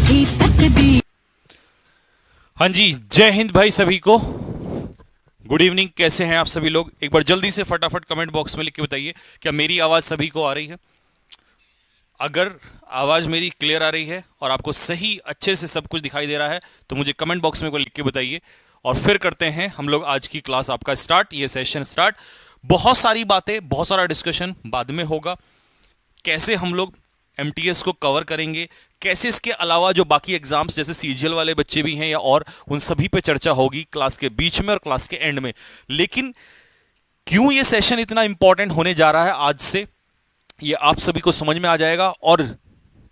थी तकदीर। हाँ जी, जय हिंद भाई सभी को। गुड इवनिंग, कैसे हैं आप सभी लोग? एक बार जल्दी से फटाफट कमेंट बॉक्स में लिख के बताइए, क्या मेरी आवाज़ सभी को आ रही है? अगर आवाज़ मेरी क्लियर आ रही है और आपको सही अच्छे से सब कुछ दिखाई दे रहा है तो मुझे कमेंट बॉक्स में लिख के बताइए, और फिर करते हैं हम लोग आज की क्लास आपका स्टार्ट, ये सेशन स्टार्ट। बहुत सारी बातें, बहुत सारा डिस्कशन बाद में होगा। कैसे हम लोग एमटीएस को कवर करेंगे, कैसे इसके अलावा जो बाकी एग्जाम्स जैसे सीजीएल वाले बच्चे भी हैं या और, उन सभी पे चर्चा होगी क्लास के बीच में और क्लास के एंड में। लेकिन क्यों ये सेशन इतना इंपॉर्टेंट होने जा रहा है आज से, ये आप सभी को समझ में आ जाएगा। और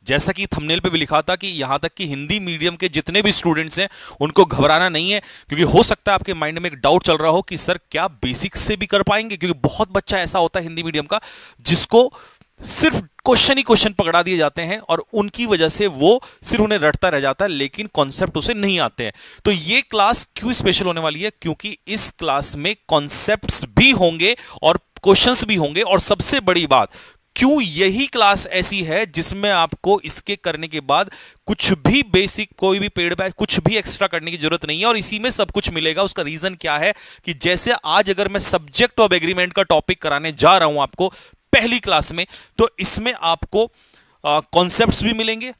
जैसा कि थंबनेल पे भी लिखा था कि यहां तक कि हिंदी मीडियम के जितने भी स्टूडेंट्स हैं उनको घबराना नहीं है, क्योंकि हो सकता है आपके माइंड में एक डाउट चल रहा हो कि सर क्या बेसिक्स से भी कर पाएंगे, क्योंकि बहुत बच्चा ऐसा होता है हिंदी मीडियम का जिसको सिर्फ क्वेश्चन ही क्वेश्चन पकड़ा दिए जाते हैं और उनकी वजह से वो सिर्फ उन्हें रटता रह जाता है, लेकिन कॉन्सेप्ट उसे नहीं आते हैं। तो ये क्लास क्यों स्पेशल होने वाली है? क्योंकि इस क्लास में कॉन्सेप्ट्स भी होंगे और क्वेश्चंस भी होंगे, और सबसे बड़ी बात, क्यों यही क्लास ऐसी है जिसमें आपको इसके करने के बाद कुछ भी बेसिक, कोई भी पेड बैच, कुछ भी एक्स्ट्रा करने की जरूरत नहीं है और इसी में सब कुछ मिलेगा। उसका रीजन क्या है कि जैसे आज अगर मैं सब्जेक्ट ऑफ एग्रीमेंट का टॉपिक कराने जा रहा हूं आपको पहली क्लास में, तो इसमें आपको कॉन्सेप्ट्स भी मिलेंगे,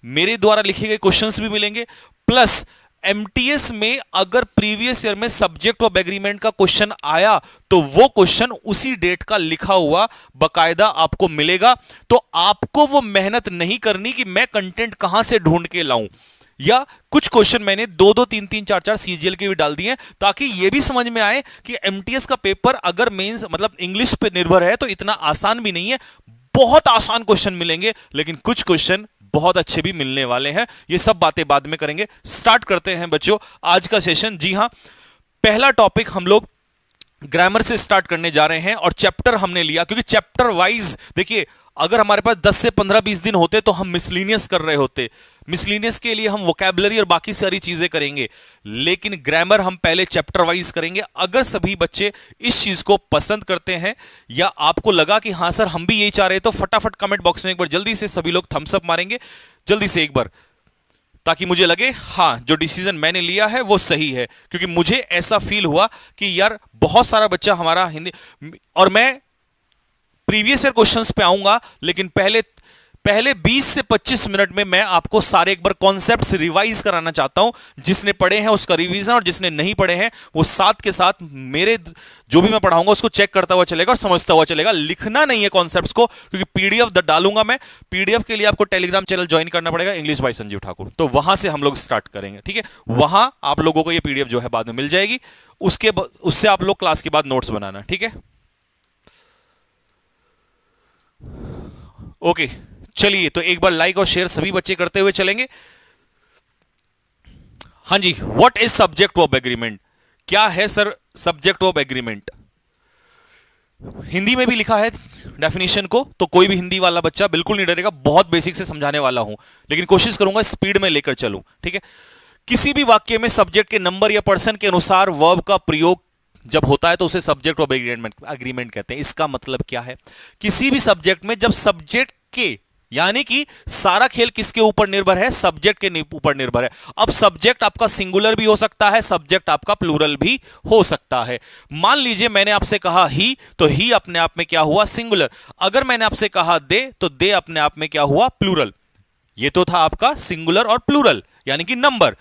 मेरे द्वारा लिखे गए क्वेश्चंस भी मिलेंगे, प्लस एमटीएस में अगर प्रीवियस ईयर में सब्जेक्ट ऑफ एग्रीमेंट का क्वेश्चन आया तो वो क्वेश्चन उसी डेट का लिखा हुआ बकायदा आपको मिलेगा। तो आपको वो मेहनत नहीं करनी कि मैं कंटेंट कहां से ढूंढ के लाऊं, या कुछ क्वेश्चन मैंने 2-2, 3-3, 4-4 सीजीएल के भी डाल दिए ताकि ये भी समझ में आए कि एमटीएस का पेपर अगर मेंस मतलब इंग्लिश पे निर्भर है तो इतना आसान भी नहीं है। बहुत आसान क्वेश्चन मिलेंगे, लेकिन कुछ क्वेश्चन बहुत अच्छे भी मिलने वाले हैं। ये सब बातें बाद में करेंगे। स्टार्ट करते हैं बच्चों आज का सेशन। जी हां, पहला टॉपिक हम लोग ग्रामर से स्टार्ट करने जा रहे हैं और चैप्टर हमने लिया, क्योंकि चैप्टर वाइज देखिए, अगर हमारे पास 10 से 15-20 दिन होते तो हम मिसलीनियस कर रहे होते। मिसलीनियस के लिए हम वोकैबुलरी और बाकी सारी चीजें करेंगे, लेकिन ग्रामर हम पहले चैप्टर वाइज करेंगे। अगर सभी बच्चे इस चीज को पसंद करते हैं या आपको लगा कि हां सर हम भी यही चाह रहे हैं, तो फटाफट कमेंट बॉक्स में एक बार जल्दी से सभी लोग थम्स अप मारेंगे, जल्दी से एक बार, ताकि मुझे लगे हां जो डिसीजन मैंने लिया है वो सही है। क्योंकि मुझे ऐसा फील हुआ कि यार बहुत सारा बच्चा हमारा हिंदी, और मैं प्रीवियस ईयर क्वेश्चंस पे आऊंगा, लेकिन पहले 20 से 25 मिनट में मैं आपको सारे एक बार कॉन्सेप्ट्स रिवाइज कराना चाहता हूं। जिसने पढ़े हैं उसका रिवीजन, और जिसने नहीं पढ़े हैं वो साथ के साथ मेरे जो भी मैं पढ़ाऊंगा उसको चेक करता हुआ चलेगा और समझता हुआ चलेगा। लिखना नहीं है कॉन्सेप्ट्स को, क्योंकि पीडीएफ डालूंगा मैं। पीडीएफ के लिए आपको टेलीग्राम चैनल ज्वाइन करना पड़ेगा, इंग्लिश बाय संजीव ठाकुर, तो वहां से हम लोग स्टार्ट करेंगे। ठीक है, वहां आप लोगों को ये पीडीएफ जो है बाद में मिल जाएगी, उससे आप लोग क्लास के बाद नोट्स बनाना। ठीक है, ओके चलिए, तो एक बार लाइक और शेयर सभी बच्चे करते हुए चलेंगे। हां जी, what is subject of agreement? क्या है sir subject of agreement? Hindi में भी लिखा है डेफिनेशन को, तो कोई भी हिंदी वाला बच्चा बिल्कुल नहीं डरेगा। बहुत बेसिक से समझाने वाला हूं, लेकिन कोशिश करूंगा स्पीड में लेकर चलूं। ठीक है, किसी भी वाक्य में सब्जेक्ट के नंबर या पर्सन के अनुसार वर्ब का प्रयोग जब होता है तो उसे सब्जेक्ट ऑफ एग्रीमेंट कहते हैं। इसका मतलब क्या है? किसी भी सब्जेक्ट में जब सब्जेक्ट के, यानी कि सारा खेल किसके ऊपर निर्भर है? सब्जेक्ट के ऊपर निर्भर है। अब सब्जेक्ट आपका सिंगुलर भी हो सकता है, सब्जेक्ट आपका प्लूरल भी हो सकता है। मान लीजिए मैंने आपसे कहा ही, तो ही अपने आप में क्या हुआ? सिंगुलर। अगर मैंने आपसे कहा दे, तो दे अपने आप में क्या हुआ? प्लूरल। ये तो था आपका सिंगुलर और प्लूरल, यानी कि नंबर।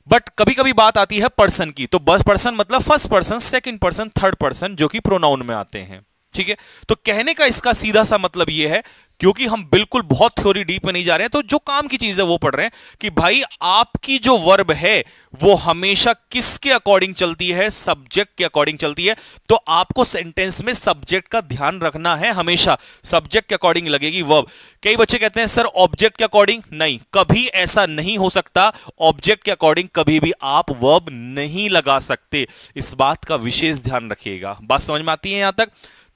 बट कभी कभी बात आती है पर्सन की, तो बस पर्सन मतलब first person, second person, third person, जो कि प्रोनाउन में आते हैं। ठीक है, तो कहने का इसका सीधा सा मतलब यह है, क्योंकि हम बिल्कुल बहुत थ्योरी डीप में नहीं जा रहे हैं, तो जो काम की चीज है वो पढ़ रहे हैं कि भाई आपकी जो वर्ब है वो हमेशा किसके अकॉर्डिंग चलती है? सब्जेक्ट के अकॉर्डिंग चलती है। तो आपको सेंटेंस में सब्जेक्ट का ध्यान रखना है, हमेशा सब्जेक्ट के अकॉर्डिंग लगेगी वर्ब। कई बच्चे कहते हैं सर ऑब्जेक्ट के अकॉर्डिंग, नहीं, कभी ऐसा नहीं हो सकता। ऑब्जेक्ट के अकॉर्डिंग कभी भी आप वर्ब नहीं लगा सकते, इस बात का विशेष ध्यान रखिएगा। बात समझ में आती है यहां तक?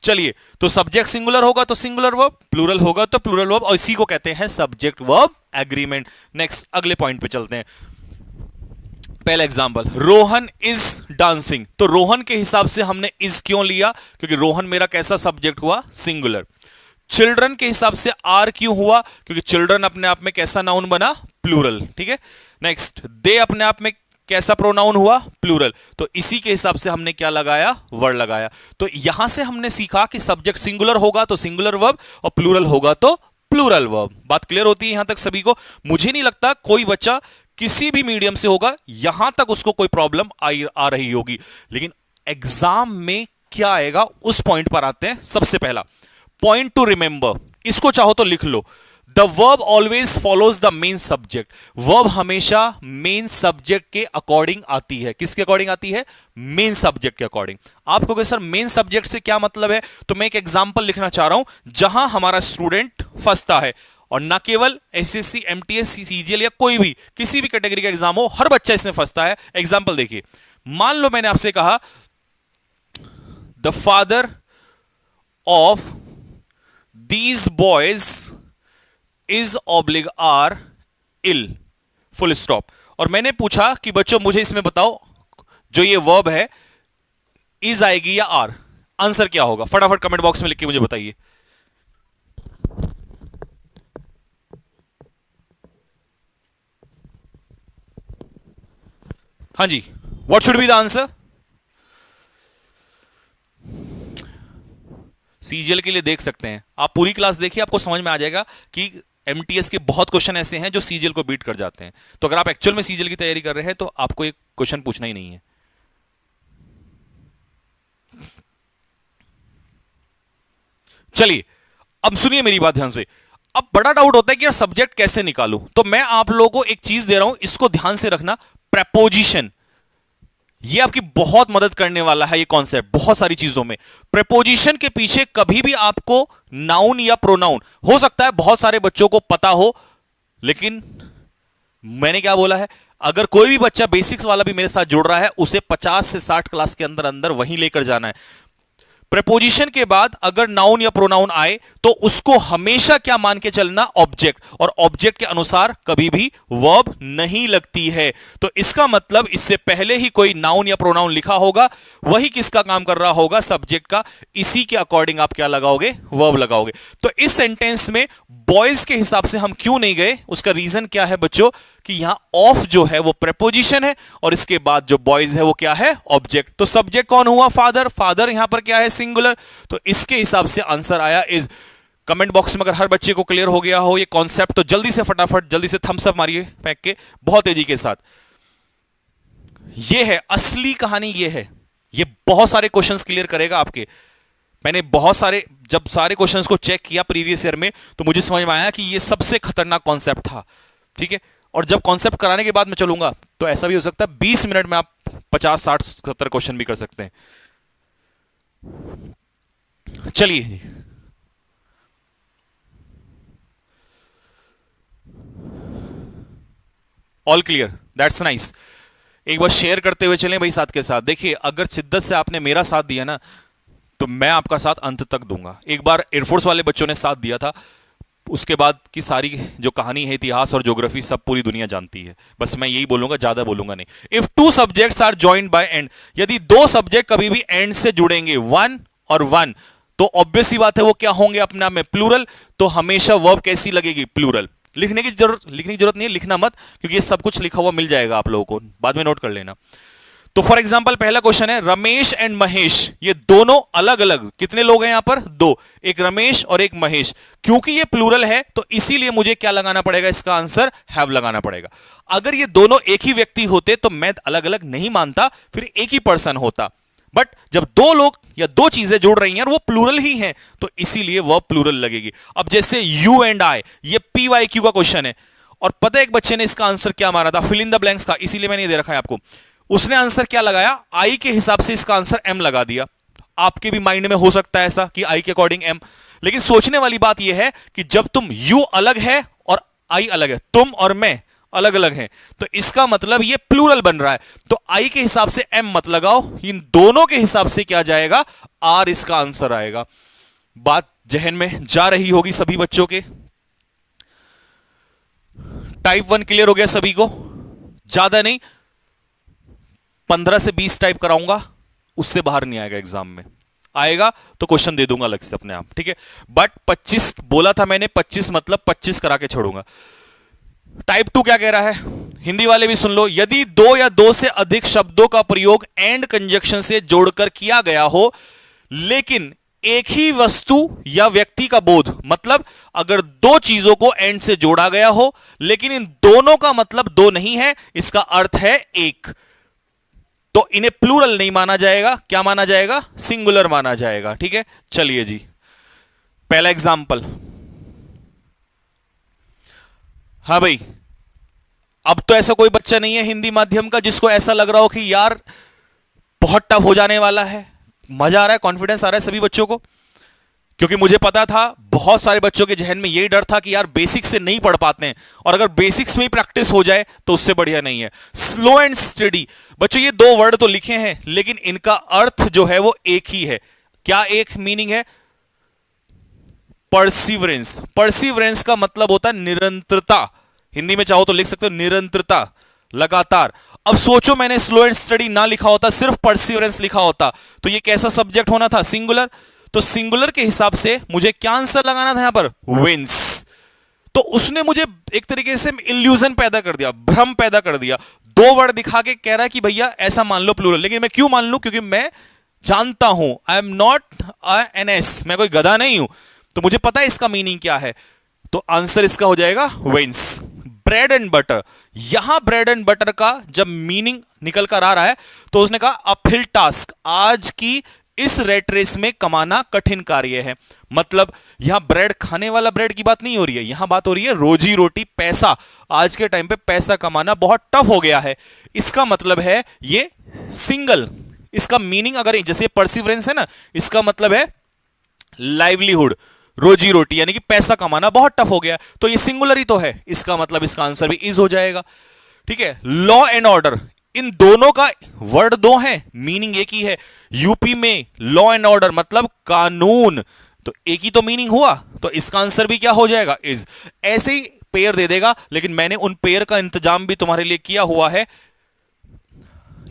चलिए, तो सब्जेक्ट सिंगुलर होगा तो सिंगुलर वर्ब, प्लूरल होगा तो प्लूरल वर्ब, और इसी को कहते हैं सब्जेक्ट वर्ब एग्रीमेंट। नेक्स्ट अगले पॉइंट पे चलते हैं। पहला एग्जांपल, रोहन इज डांसिंग। तो रोहन के हिसाब से हमने इज क्यों लिया? क्योंकि रोहन मेरा कैसा सब्जेक्ट हुआ? सिंगुलर। चिल्ड्रन के हिसाब से आर क्यों हुआ? क्योंकि चिल्ड्रन अपने आप में कैसा नाउन बना? प्लूरल। ठीक है, नेक्स्ट, दे अपने आप में कैसा प्रोनाउन हुआ? प्लूरल। तो इसी के हिसाब से हमने क्या लगाया? वर्ड लगाया। तो यहां से हमने सीखा कि सब्जेक्ट सिंगुलर होगा तो सिंगुलर वर्ब और प्लूरल होगा तो प्लूरल वर्ब। बात क्लियर होती है यहां तक सभी को? मुझे नहीं लगता कोई बच्चा किसी भी मीडियम से होगा यहां तक उसको कोई प्रॉब्लम आ रही होगी। लेकिन एग्जाम में क्या आएगा उस पॉइंट पर आते हैं। सबसे पहला पॉइंट टू रिमेंबर, इसको चाहो तो लिख लो, the verb always follows the main subject. Verb हमेशा मेन सब्जेक्ट के अकॉर्डिंग आती है। किसके अकॉर्डिंग आती है? मेन सब्जेक्ट के अकॉर्डिंग। आप कहोगे सर मेन सब्जेक्ट से क्या मतलब है? तो मैं एक एग्जांपल लिखना चाह रहा हूं जहां हमारा स्टूडेंट फंसता है, और ना केवल एसएससी, एमटीएस, सीजीएल या कोई भी किसी भी कैटेगरी का एग्जाम हो, हर बच्चा इसमें फंसता है। एग्जांपल देखिए, मान लो मैंने आपसे कहा the father of these boys is oblique are ill, full stop. और मैंने पूछा कि बच्चों मुझे इसमें बताओ जो ये वर्ब है इज आएगी या आर? आंसर क्या होगा? फटाफट कमेंट बॉक्स में लिख के मुझे बताइए। हाँ जी, what should be the answer? CGL के लिए देख सकते हैं आप, पूरी क्लास देखिए, आपको समझ में आ जाएगा कि एमटीएस के बहुत क्वेश्चन ऐसे हैं जो सीजीएल को बीट कर जाते हैं। तो अगर आप एक्चुअल में सीजीएल की तैयारी कर रहे हैं तो आपको एक क्वेश्चन पूछना ही नहीं है। चलिए अब सुनिए मेरी बात ध्यान से। अब बड़ा डाउट होता है कि यार सब्जेक्ट कैसे निकालूं, तो मैं आप लोगों को एक चीज दे रहा हूं, इसको ध्यान से रखना, प्रेपोजिशन। ये आपकी बहुत मदद करने वाला है। ये कॉन्सेप्ट बहुत सारी चीजों में, प्रेपोजिशन के पीछे कभी भी आपको नाउन या प्रोनाउन, हो सकता है बहुत सारे बच्चों को पता हो, लेकिन मैंने क्या बोला है, अगर कोई भी बच्चा बेसिक्स वाला भी मेरे साथ जुड़ रहा है उसे 50 से 60 क्लास के अंदर अंदर वहीं लेकर जाना है। प्रेपोजिशन के बाद अगर नाउन या प्रोनाउन आए तो उसको हमेशा क्या मान के चलना? ऑब्जेक्ट। और ऑब्जेक्ट के अनुसार कभी भी वर्ब नहीं लगती है। तो इसका मतलब इससे पहले ही कोई नाउन या प्रोनाउन लिखा होगा, वही किसका काम कर रहा होगा? सब्जेक्ट का। इसी के अकॉर्डिंग आप क्या लगाओगे? वर्ब लगाओगे। तो इस सेंटेंस में बॉयज के हिसाब से हम क्यों नहीं गए? उसका रीजन क्या है बच्चों? कि यहां ऑफ जो है वो प्रेपोजिशन है और इसके बाद जो बॉयज है वो क्या है? ऑब्जेक्ट। तो सब्जेक्ट कौन हुआ? फादर। फादर यहां पर क्या है? सिंगुलर। तो इसके हिसाब से आंसर आया इज। कमेंट बॉक्स में अगर हर बच्चे को क्लियर हो गया हो ये कॉन्सेप्ट तो जल्दी से फटाफट जल्दी से थम्स अप मारिए फेंक के, बहुत तेजी के साथ। ये है असली कहानी, ये है, ये बहुत सारे क्वेश्चंस क्लियर करेगा आपके। मैंने बहुत सारे, जब सारे क्वेश्चंस को चेक किया प्रीवियस ईयर में तो मुझे समझ में आया कि ये सबसे खतरनाक कॉन्सेप्ट था। ठीक है, और जब कॉन्सेप्ट कराने के बाद मैं चलूंगा तो ऐसा भी हो सकता है 20 मिनट में आप 50, 60, 70 क्वेश्चन भी कर सकते हैं। चलिए ऑल क्लियर, दैट्स नाइस। एक बार शेयर करते हुए चलें भाई साथ के साथ। देखिए अगर शिद्दत से आपने मेरा साथ दिया ना तो मैं आपका साथ अंत तक दूंगा। एक बार एयरफोर्स वाले बच्चों ने साथ दिया था, उसके बाद की सारी जो कहानी है इतिहास और ज्योग्राफी सब पूरी दुनिया जानती है। बस मैं यही बोलूंगा, ज्यादा बोलूंगा नहीं। If two subjects are joined by and, यदि दो सब्जेक्ट कभी भी एंड से जुड़ेंगे, वन और वन, तो ऑब्वियस सी बात है वो क्या होंगे? अपने आप में प्लूरल। तो हमेशा वर्ब कैसी लगेगी? प्लूरल। लिखने की जरूरत नहीं है, लिखना मत, क्योंकि ये सब कुछ लिखा हुआ मिल जाएगा आप लोगों को, बाद में नोट कर लेना। तो फॉर एग्जाम्पल पहला क्वेश्चन है रमेश एंड महेश, ये दोनों अलग अलग, कितने लोग हैं यहां पर? दो, एक रमेश और एक महेश। क्योंकि ये प्लूरल है तो इसीलिए मुझे क्या लगाना पड़ेगा? इसका आंसर हैव लगाना पड़ेगा। अगर ये दोनों एक ही व्यक्ति होते तो मैं अलग अलग नहीं मानता, फिर एक ही पर्सन होता। बट जब दो लोग या दो चीजें जुड़ रही हैं और वो प्लूरल ही हैं तो इसीलिए वह प्लूरल लगेगी। अब जैसे यू एंड आई, ये PYQ का क्वेश्चन है, और पता है एक बच्चे ने इसका आंसर क्या मारा था? फिल इन द ब्लैंक्स का, इसीलिए मैंने दे रखा है आपको। उसने आंसर क्या लगाया? आई के हिसाब से इसका आंसर एम लगा दिया। आपके भी माइंड में हो सकता है ऐसा कि आई के अकॉर्डिंग एम, लेकिन सोचने वाली बात यह है कि जब तुम यू अलग है और आई अलग है, तुम और मैं अलग अलग हैं, तो इसका मतलब ये प्लूरल बन रहा है। तो आई के हिसाब से एम मत लगाओ, इन दोनों के हिसाब से क्या जाएगा? आर इसका आंसर आएगा। बात जहन में जा रही होगी सभी बच्चों के। टाइप 1 क्लियर हो गया सभी को? ज्यादा नहीं, 15 से 20 टाइप कराऊंगा, उससे बाहर नहीं आएगा एग्जाम में। आएगा तो क्वेश्चन दे दूंगा अलग से अपने आप, ठीक है। बट 25 बोला था मैंने, 25 मतलब 25 करा के छोड़ूंगा। टाइप 2 क्या कह रहा है, हिंदी वाले भी सुन लो। यदि दो या दो से अधिक शब्दों का प्रयोग एंड कंजक्शन से जोड़कर किया गया हो, लेकिन एक ही वस्तु या व्यक्ति का बोध, मतलब अगर दो चीजों को एंड से जोड़ा गया हो लेकिन इन दोनों का मतलब दो नहीं है, इसका अर्थ है एक, तो इन्हें प्लूरल नहीं माना जाएगा, क्या माना जाएगा, सिंगुलर माना जाएगा, ठीक है। चलिए जी, पहला एग्जाम्पल। हाँ भाई, अब तो ऐसा कोई बच्चा नहीं है हिंदी माध्यम का जिसको ऐसा लग रहा हो कि यार बहुत टफ हो जाने वाला है। मजा आ रहा है, कॉन्फिडेंस आ रहा है सभी बच्चों को, क्योंकि मुझे पता था बहुत सारे बच्चों के जहन में यही डर था कि यार बेसिक्स से नहीं पढ़ पाते हैं, और अगर बेसिक्स में ही प्रैक्टिस हो जाए तो उससे बढ़िया नहीं है। स्लो एंड स्टडी, बच्चों ये दो वर्ड तो लिखे हैं लेकिन इनका अर्थ जो है वो एक ही है। क्या एक मीनिंग है, परसिवरेंस। परसिवरेंस का मतलब होता है निरंतरता, हिंदी में चाहो तो लिख सकते हो निरंतरता, लगातार। अब सोचो मैंने स्लो एंड स्टडी ना लिखा होता, सिर्फ परसिवरेंस लिखा होता, तो ये कैसा सब्जेक्ट होना था, सिंगुलर। तो सिंगुलर के हिसाब से मुझे क्या आंसर लगाना था यहां पर, विंस। तो उसने मुझे एक तरीके से इल्यूजन पैदा कर दिया, भ्रम पैदा कर दिया। दो वर्ड दिखा के कह रहा है कि भैया ऐसा मान लो प्लूरल, लेकिन मैं क्यों मान लूं, क्योंकि मैं जानता हूं, I am not an S, मैं कोई गधा नहीं हूं, तो मुझे पता है इसका मीनिंग क्या है। तो आंसर इसका हो जाएगा विंस। ब्रेड एंड बटर, यहां ब्रेड एंड बटर का जब मीनिंग निकल कर आ रहा है तो उसने कहा अपहिल टास्क, आज की इस रेट रेस में कमाना कठिन कार्य है। मतलब यहां ब्रेड खाने वाला ब्रेड की बात नहीं हो रही है, यहां बात हो रही है रोजी रोटी, पैसा। आज के टाइम पे पैसा कमाना बहुत टफ हो गया है, इसका मतलब है ये सिंगल। इसका मीनिंग अगर जैसे परसिवरेंस है ना, इसका मतलब है लाइवलीहुड, रोजी रोटी, यानी कि पैसा कमाना बहुत टफ हो गया, तो ये सिंगुलर ही तो है, इसका मतलब इसका आंसर भी इज हो जाएगा, ठीक है। लॉ एंड ऑर्डर, इन दोनों का वर्ड दो है, मीनिंग एक ही है। यूपी में लॉ एंड ऑर्डर मतलब कानून, तो एक ही तो मीनिंग हुआ, तो इसका आंसर भी क्या हो जाएगा, इज। ऐसे ही पेयर दे देगा, लेकिन मैंने उन पेयर का इंतजाम भी तुम्हारे लिए किया हुआ है।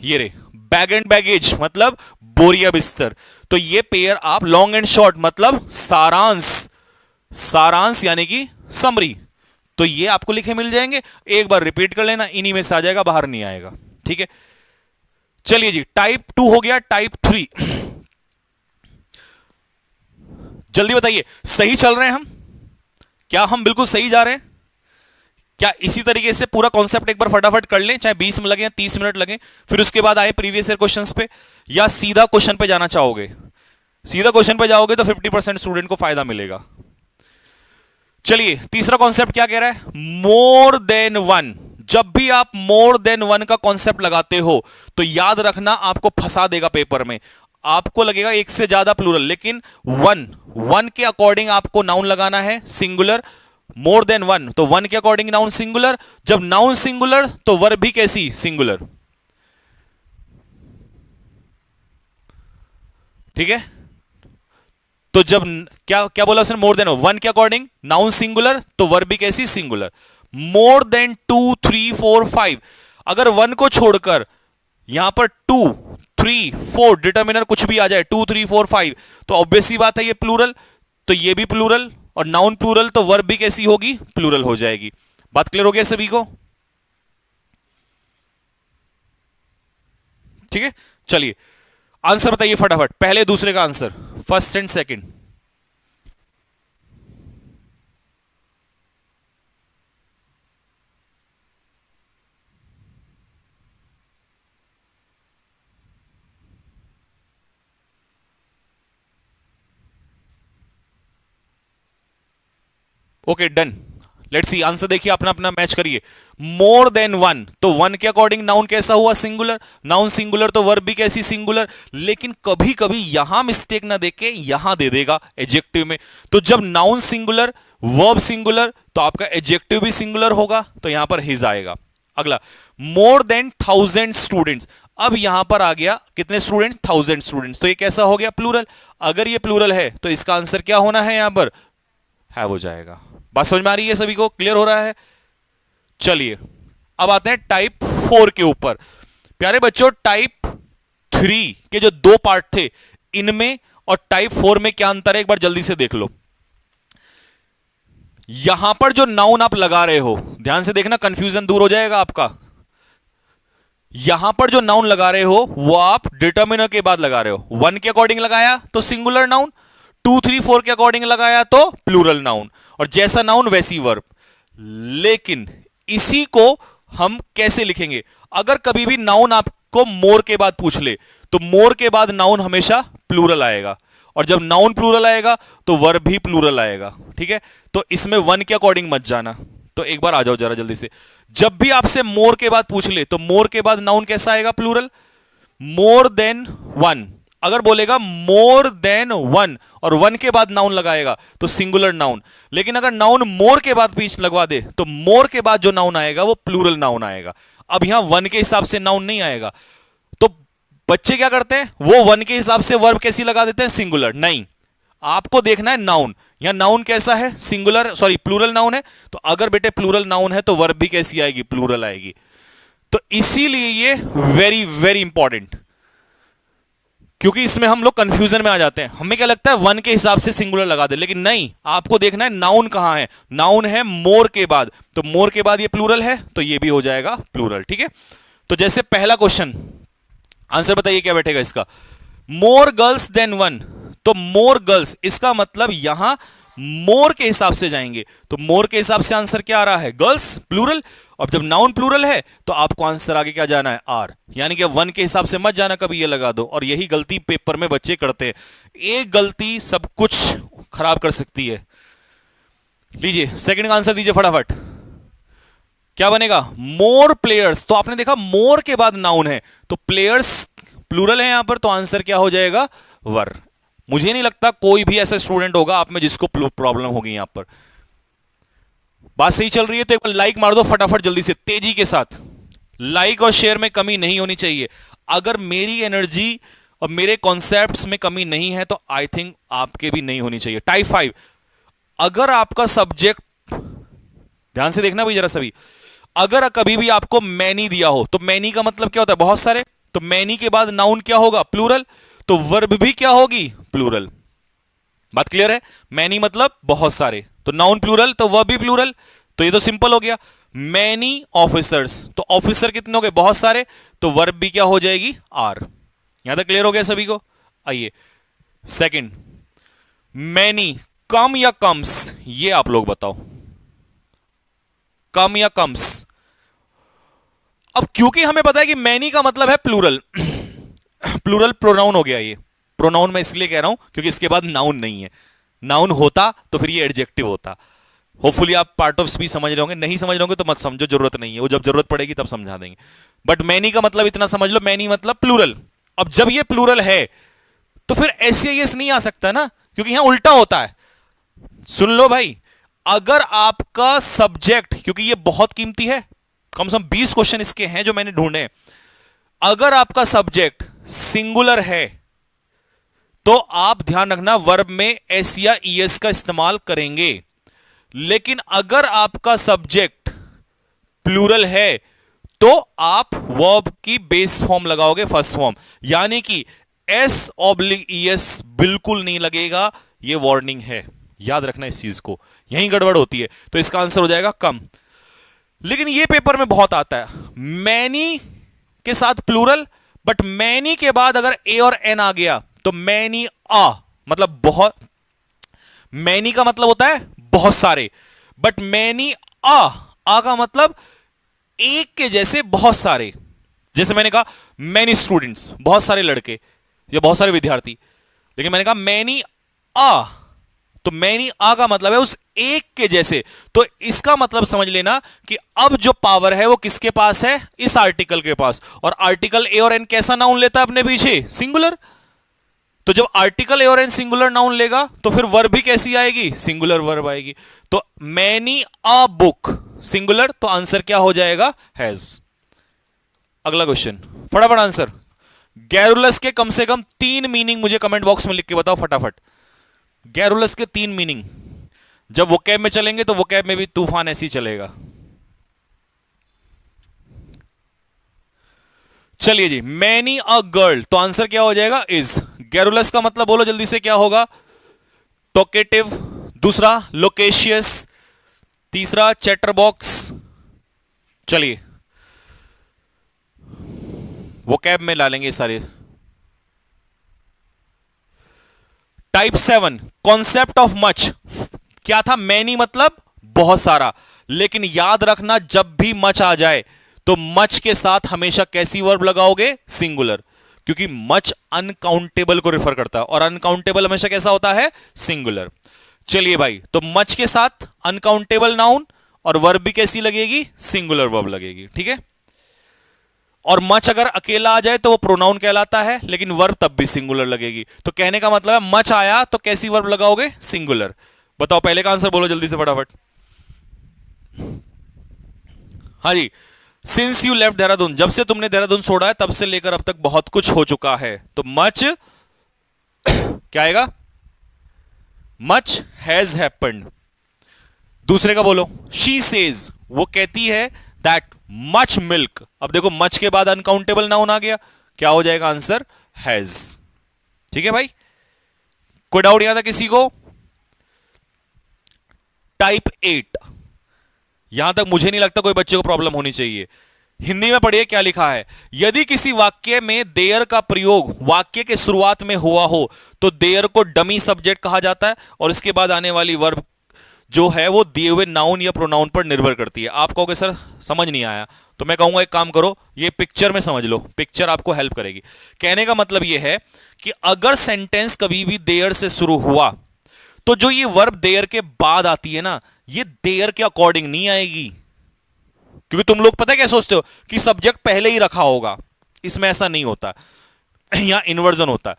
ये रे, बैग एंड बैगेज मतलब बोरिया बिस्तर, तो ये पेयर आप लॉन्ग एंड शॉर्ट मतलब सारांश, सारांश यानी कि समरी, तो ये आपको लिखे मिल जाएंगे। एक बार रिपीट कर लेना, इन्हीं में से आ जाएगा, बाहर नहीं आएगा, ठीक है। चलिए जी, टाइप 2 हो गया। टाइप 3, जल्दी बताइए, सही चल रहे हैं हम, क्या हम बिल्कुल सही जा रहे हैं? क्या इसी तरीके से पूरा कॉन्सेप्ट एक बार फटाफट कर लें, चाहे 20 मिनट लगे या 30 मिनट लगे, फिर उसके बाद आए प्रीवियस ईयर क्वेश्चंस पे, या सीधा क्वेश्चन पे जाना चाहोगे? सीधा क्वेश्चन पे जाओगे तो 50% स्टूडेंट को फायदा मिलेगा। चलिए, तीसरा कॉन्सेप्ट क्या कह रहा है, मोर देन वन। जब भी आप मोर देन वन का कॉन्सेप्ट लगाते हो तो याद रखना, आपको फंसा देगा पेपर में। आपको लगेगा एक से ज्यादा प्लूरल, लेकिन वन के अकॉर्डिंग आपको नाउन लगाना है सिंगुलर। मोर देन वन तो वन के अकॉर्डिंग नाउन सिंगुलर, जब नाउन सिंगुलर तो वर्ब भी कैसी, सिंगुलर, ठीक है। तो जब क्या क्या बोला उसने, मोर देन वन के अकॉर्डिंग नाउन सिंगुलर तो वर्ब भी कैसी, सिंगुलर। मोर देन 2 3 4 5, अगर वन को छोड़कर यहां पर 2 3 4 डिटर्मिनर कुछ भी आ जाए, 2 3 4 5, तो ऑब्वियस सी बात है ये प्लूरल, तो ये भी प्लूरल, और नाउन प्लूरल तो वर्ब भी कैसी होगी, प्लूरल हो जाएगी। बात क्लियर हो गया सभी को? ठीक है, चलिए आंसर बताइए फटाफट, पहले दूसरे का answer, first and second. Okay done, let's see answer, देखिए अपना अपना मैच करिए। मोर देन वन, तो वन के अकॉर्डिंग नाउन कैसा हुआ, सिंगुलर, नाउन सिंगुलर तो वर्ब भी कैसी, सिंगुलर। लेकिन कभी कभी यहां मिस्टेक ना देके यहां दे देगा एडजेक्टिव में, तो जब नाउन सिंगुलर वर्ब सिंगुलर तो आपका एडजेक्टिव भी सिंगुलर होगा, तो यहां पर हिज आएगा। अगला, मोर देन 1000 स्टूडेंट्स, अब यहां पर आ गया कितने स्टूडेंट्स, 1000 स्टूडेंट्स, तो ये कैसा हो गया, प्लूरल। अगर ये प्लूरल है तो इसका आंसर क्या होना है, यहां पर हैव हो जाएगा। बात समझ में आ रही है सभी को, क्लियर हो रहा है? चलिए अब आते हैं टाइप 4 के ऊपर। प्यारे बच्चों, टाइप 3 के जो दो पार्ट थे, इनमें और टाइप 4 में क्या अंतर है, एक बार जल्दी से देख लो। यहां पर जो नाउन आप लगा रहे हो, ध्यान से देखना, कंफ्यूजन दूर हो जाएगा आपका। यहां पर जो नाउन लगा रहे हो वो आप डिटर्मिनर के बाद लगा रहे हो। 1 के अकॉर्डिंग लगाया तो सिंगुलर नाउन, 2 3 4 के अकॉर्डिंग लगाया तो प्लूरल नाउन, और जैसा नाउन वैसी वर्ब। लेकिन इसी को हम कैसे लिखेंगे? अगर कभी भी नाउन आपको मोर के बाद पूछ ले तो मोर के बाद नाउन हमेशा प्लूरल आएगा, और जब नाउन प्लूरल आएगा तो वर्ब भी प्लूरल आएगा। ठीक है, तो इसमें 1 के अकॉर्डिंग मत जाना। तो एक बार आ जाओ जरा जल्दी से। जब भी आपसे मोर के बाद पूछ ले तो मोर के बाद नाउन कैसा आएगा? प्लूरल। मोर देन 1, अगर बोलेगा मोर देन 1 और 1 के बाद नाउन लगाएगा तो सिंगुलर नाउन। लेकिन अगर नाउन मोर के बाद पीछ लगवा दे तो मोर के बाद जो नाउन आएगा वो प्लूरल नाउन आएगा। अब यहां 1 के हिसाब से नाउन नहीं आएगा, तो बच्चे क्या करते हैं, वो 1 के हिसाब से वर्ब कैसी लगा देते हैं? सिंगुलर। नहीं, आपको देखना है नाउन। यहां नाउन कैसा है? सिंगुलर, सॉरी प्लूरल नाउन है। तो अगर बेटे प्लूरल नाउन है तो वर्ब भी कैसी आएगी? प्लूरल आएगी। तो इसीलिए ये वेरी वेरी इंपॉर्टेंट, क्योंकि इसमें हम लोग कंफ्यूजन में आ जाते हैं। हमें क्या लगता है 1 के हिसाब से सिंगुलर लगा दे, लेकिन नहीं, आपको देखना है नाउन कहां है। नाउन है मोर के बाद, तो मोर के बाद ये प्लूरल है तो ये भी हो जाएगा प्लूरल। ठीक है, तो जैसे पहला क्वेश्चन, आंसर बताइए क्या बैठेगा इसका? मोर गर्ल्स देन 1, तो मोर गर्ल्स, इसका मतलब यहां मोर के हिसाब से जाएंगे, तो मोर के हिसाब से आंसर क्या आ रहा है? Girls, plural. और जब नाउन प्लूरल है तो आपको आंसर आगे क्या जाना है? आर। यानी कि 1 के हिसाब से मत जाना, कभी ये लगा दो। और यही गलती पेपर में बच्चे करते हैं, एक गलती सब कुछ खराब कर सकती है। लीजिए सेकंड का आंसर दीजिए फटाफट, क्या बनेगा? मोर प्लेयर्स, तो आपने देखा मोर के बाद नाउन है तो प्लेयर्स प्लूरल है यहां पर, तो आंसर क्या हो जाएगा? वर। मुझे नहीं लगता कोई भी ऐसा स्टूडेंट होगा आप में जिसको प्रॉब्लम होगी यहां पर। बात सही चल रही है तो एक बार लाइक मार दो फटाफट जल्दी से, तेजी के साथ। लाइक और शेयर में कमी नहीं होनी चाहिए। अगर मेरी एनर्जी और मेरे कॉन्सेप्ट्स में कमी नहीं है तो आई थिंक आपके भी नहीं होनी चाहिए। टाइप 5, अगर आपका सब्जेक्ट, ध्यान से देखना भाई जरा सभी, अगर कभी भी आपको मैनी दिया हो तो मैनी का मतलब क्या होता है? बहुत सारे। तो मैनी के बाद नाउन क्या होगा? प्लूरल। तो वर्ब भी क्या होगी? प्लूरल। बात क्लियर है? मैनी मतलब बहुत सारे, तो नाउन प्लूरल तो वर्ब भी प्लूरल। तो ये तो सिंपल हो गया। मैनी ऑफिसर्स, तो ऑफिसर कितने हो गए? बहुत सारे, तो वर्ब भी क्या हो जाएगी? आर। यहां तक क्लियर हो गया सभी को? आइए सेकंड, मैनी कम या कम्स, ये आप लोग बताओ, कम या कम्स। अब क्योंकि हमें पता है कि मैनी का मतलब है प्लूरल, प्लूरल प्रोनाउन हो गया। ये प्रोनाउन मैं इसलिए कह रहा हूं क्योंकि इसके बाद नाउन नहीं है। नाउन होता तो फिर ये एडजेक्टिव होता। होपफुली आप पार्ट ऑफ स्पीच समझ रहे होंगे, नहीं समझ रहे होंगे तो मत समझो, जरूरत नहीं है, वो जब जरूरत पड़ेगी तब समझा देंगे। बट मैनी का मतलब इतना समझ लो, मैनी मतलब प्लूरल। अब जब ये प्लूरल है तो फिर एसएस नहीं आ सकता ना, क्योंकि यहां उल्टा होता है। सुन लो भाई, अगर आपका सब्जेक्ट, क्योंकि ये बहुत कीमती है, कम से कम 20 क्वेश्चन इसके हैं जो मैंने ढूंढे, अगर आपका सब्जेक्ट सिंगुलर है तो आप ध्यान रखना वर्ब में एस या ईएस का इस्तेमाल करेंगे। लेकिन अगर आपका सब्जेक्ट प्लूरल है तो आप वर्ब की बेस फॉर्म लगाओगे, फर्स्ट फॉर्म, यानी कि एस ऑब्लिक ईएस बिल्कुल नहीं लगेगा। यह वार्निंग है, याद रखना इस चीज को, यहीं गड़बड़ होती है। तो इसका आंसर हो जाएगा कम। लेकिन यह पेपर में बहुत आता है, मैनी के साथ प्लूरल, बट मैनी के बाद अगर ए और एन आ गया तो मैनी आ, मतलब बहुत। मैनी का मतलब होता है बहुत सारे, बट मैनी आ का मतलब एक के जैसे बहुत सारे। जैसे मैंने कहा मैनी स्टूडेंट्स, बहुत सारे लड़के या बहुत सारे विद्यार्थी, लेकिन मैंने कहा मैनी आ, तो मैनी आ का मतलब है उस एक के जैसे। तो इसका मतलब समझ लेना कि अब जो पावर है वो किसके पास है? इस आर्टिकल के पास। और आर्टिकल ए और एन कैसा नाउन लेता है अपने पीछे? सिंगुलर। तो जब आर्टिकल ए और एन सिंगुलर नाउन लेगा तो फिर वर्ब भी कैसी आएगी? सिंगुलर वर्ब आएगी। तो मैनी अ बुक सिंगुलर, तो आंसर क्या हो जाएगा? हैज। अगला क्वेश्चन, फटाफट आंसर। गैरुलस के कम से कम 3 मीनिंग मुझे कमेंट बॉक्स में लिख के बताओ फटाफट। गैरुलस के 3 मीनिंग। जब वोकैब में चलेंगे तो वोकैब में भी तूफान ऐसे ही चलेगा। चलिए जी, मैनी अ गर्ल, तो आंसर क्या हो जाएगा? इज। गैरुलस का मतलब बोलो जल्दी से क्या होगा? टॉकेटिव। दूसरा लोकेशियस। तीसरा चैटरबॉक्स। चलिए वो कैब में ला लेंगे सारे। टाइप 7 कॉन्सेप्ट ऑफ मच क्या था? मैनी मतलब बहुत सारा, लेकिन याद रखना जब भी मच आ जाए तो मच के साथ हमेशा कैसी वर्ब लगाओगे? सिंगुलर, क्योंकि मच अनकाउंटेबल को रिफर करता है और अनकाउंटेबल हमेशा कैसा होता है? सिंगुलर। चलिए भाई, तो मच के साथ अनकाउंटेबल नाउन और वर्ब भी कैसी लगेगी? सिंगुलर वर्ब लगेगी। ठीक है, और मच अगर अकेला आ जाए तो वो प्रोनाउन कहलाता है, लेकिन वर्ब तब भी सिंगुलर लगेगी। तो कहने का मतलब है मच आया तो कैसी वर्ब लगाओगे? सिंगुलर। बताओ पहले का आंसर बोलो जल्दी से फटाफट। हाँ जी, सिंस यू लेफ्ट देहरादून, जब से तुमने देहरादून छोड़ा है तब से लेकर अब तक बहुत कुछ हो चुका है। तो मच क्या आएगा? Much has happened. दूसरे का बोलो। शी सेज, वो कहती है दैट मच मिल्क। अब देखो मच के बाद अनकाउंटेबल नाउन आ गया, क्या हो जाएगा आंसर? हैज। ठीक है भाई, कोई डाउट यहां था किसी को? टाइप 8, यहां तक मुझे नहीं लगता कोई बच्चे को प्रॉब्लम होनी चाहिए। हिंदी में पढ़िए क्या लिखा है। यदि किसी वाक्य में देयर का प्रयोग वाक्य के शुरुआत में हुआ हो तो देयर को डमी सब्जेक्ट कहा जाता है और इसके बाद आने वाली वर्ब जो है वो दिए हुए नाउन या प्रोनाउन पर निर्भर करती है। आप कहोगे सर समझ नहीं आया, तो मैं कहूंगा एक काम करो, ये पिक्चर में समझ लो, पिक्चर आपको हेल्प करेगी। कहने का मतलब ये है कि अगर सेंटेंस कभी भी देयर से शुरू हुआ तो जो ये वर्ब देयर के बाद आती है ना, ये देयर के अकॉर्डिंग नहीं आएगी। क्योंकि तुम लोग पता है क्या सोचते हो कि सब्जेक्ट पहले ही रखा होगा, इसमें ऐसा नहीं होता, यहां इन्वर्जन होता है।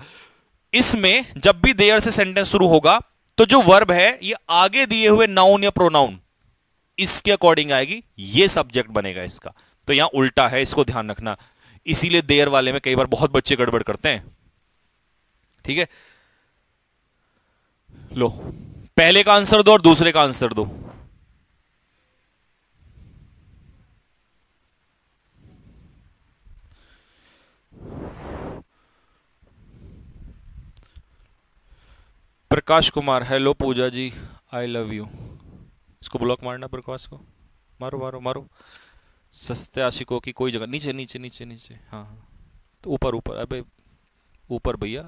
इसमें जब भी देयर से सेंटेंस शुरू होगा तो जो वर्ब है ये आगे दिए हुए नाउन या प्रोनाउन इसके अकॉर्डिंग आएगी, ये सब्जेक्ट बनेगा इसका। तो यहां उल्टा है, इसको ध्यान रखना। इसीलिए देयर वाले में कई बार बहुत बच्चे गड़बड़ करते हैं। ठीक है, लो पहले का आंसर दो और दूसरे का आंसर दो। Prakash Kumar, hello Pooja ji, I love you. इसको ब्लॉक मारना, प्रकाश को मारो मारो मारो। सस्ते आशिकों की कोई जगह, नीचे नीचे नीचे नीचे, हाँ हाँ, तो ऊपर ऊपर, अबे ऊपर भैया,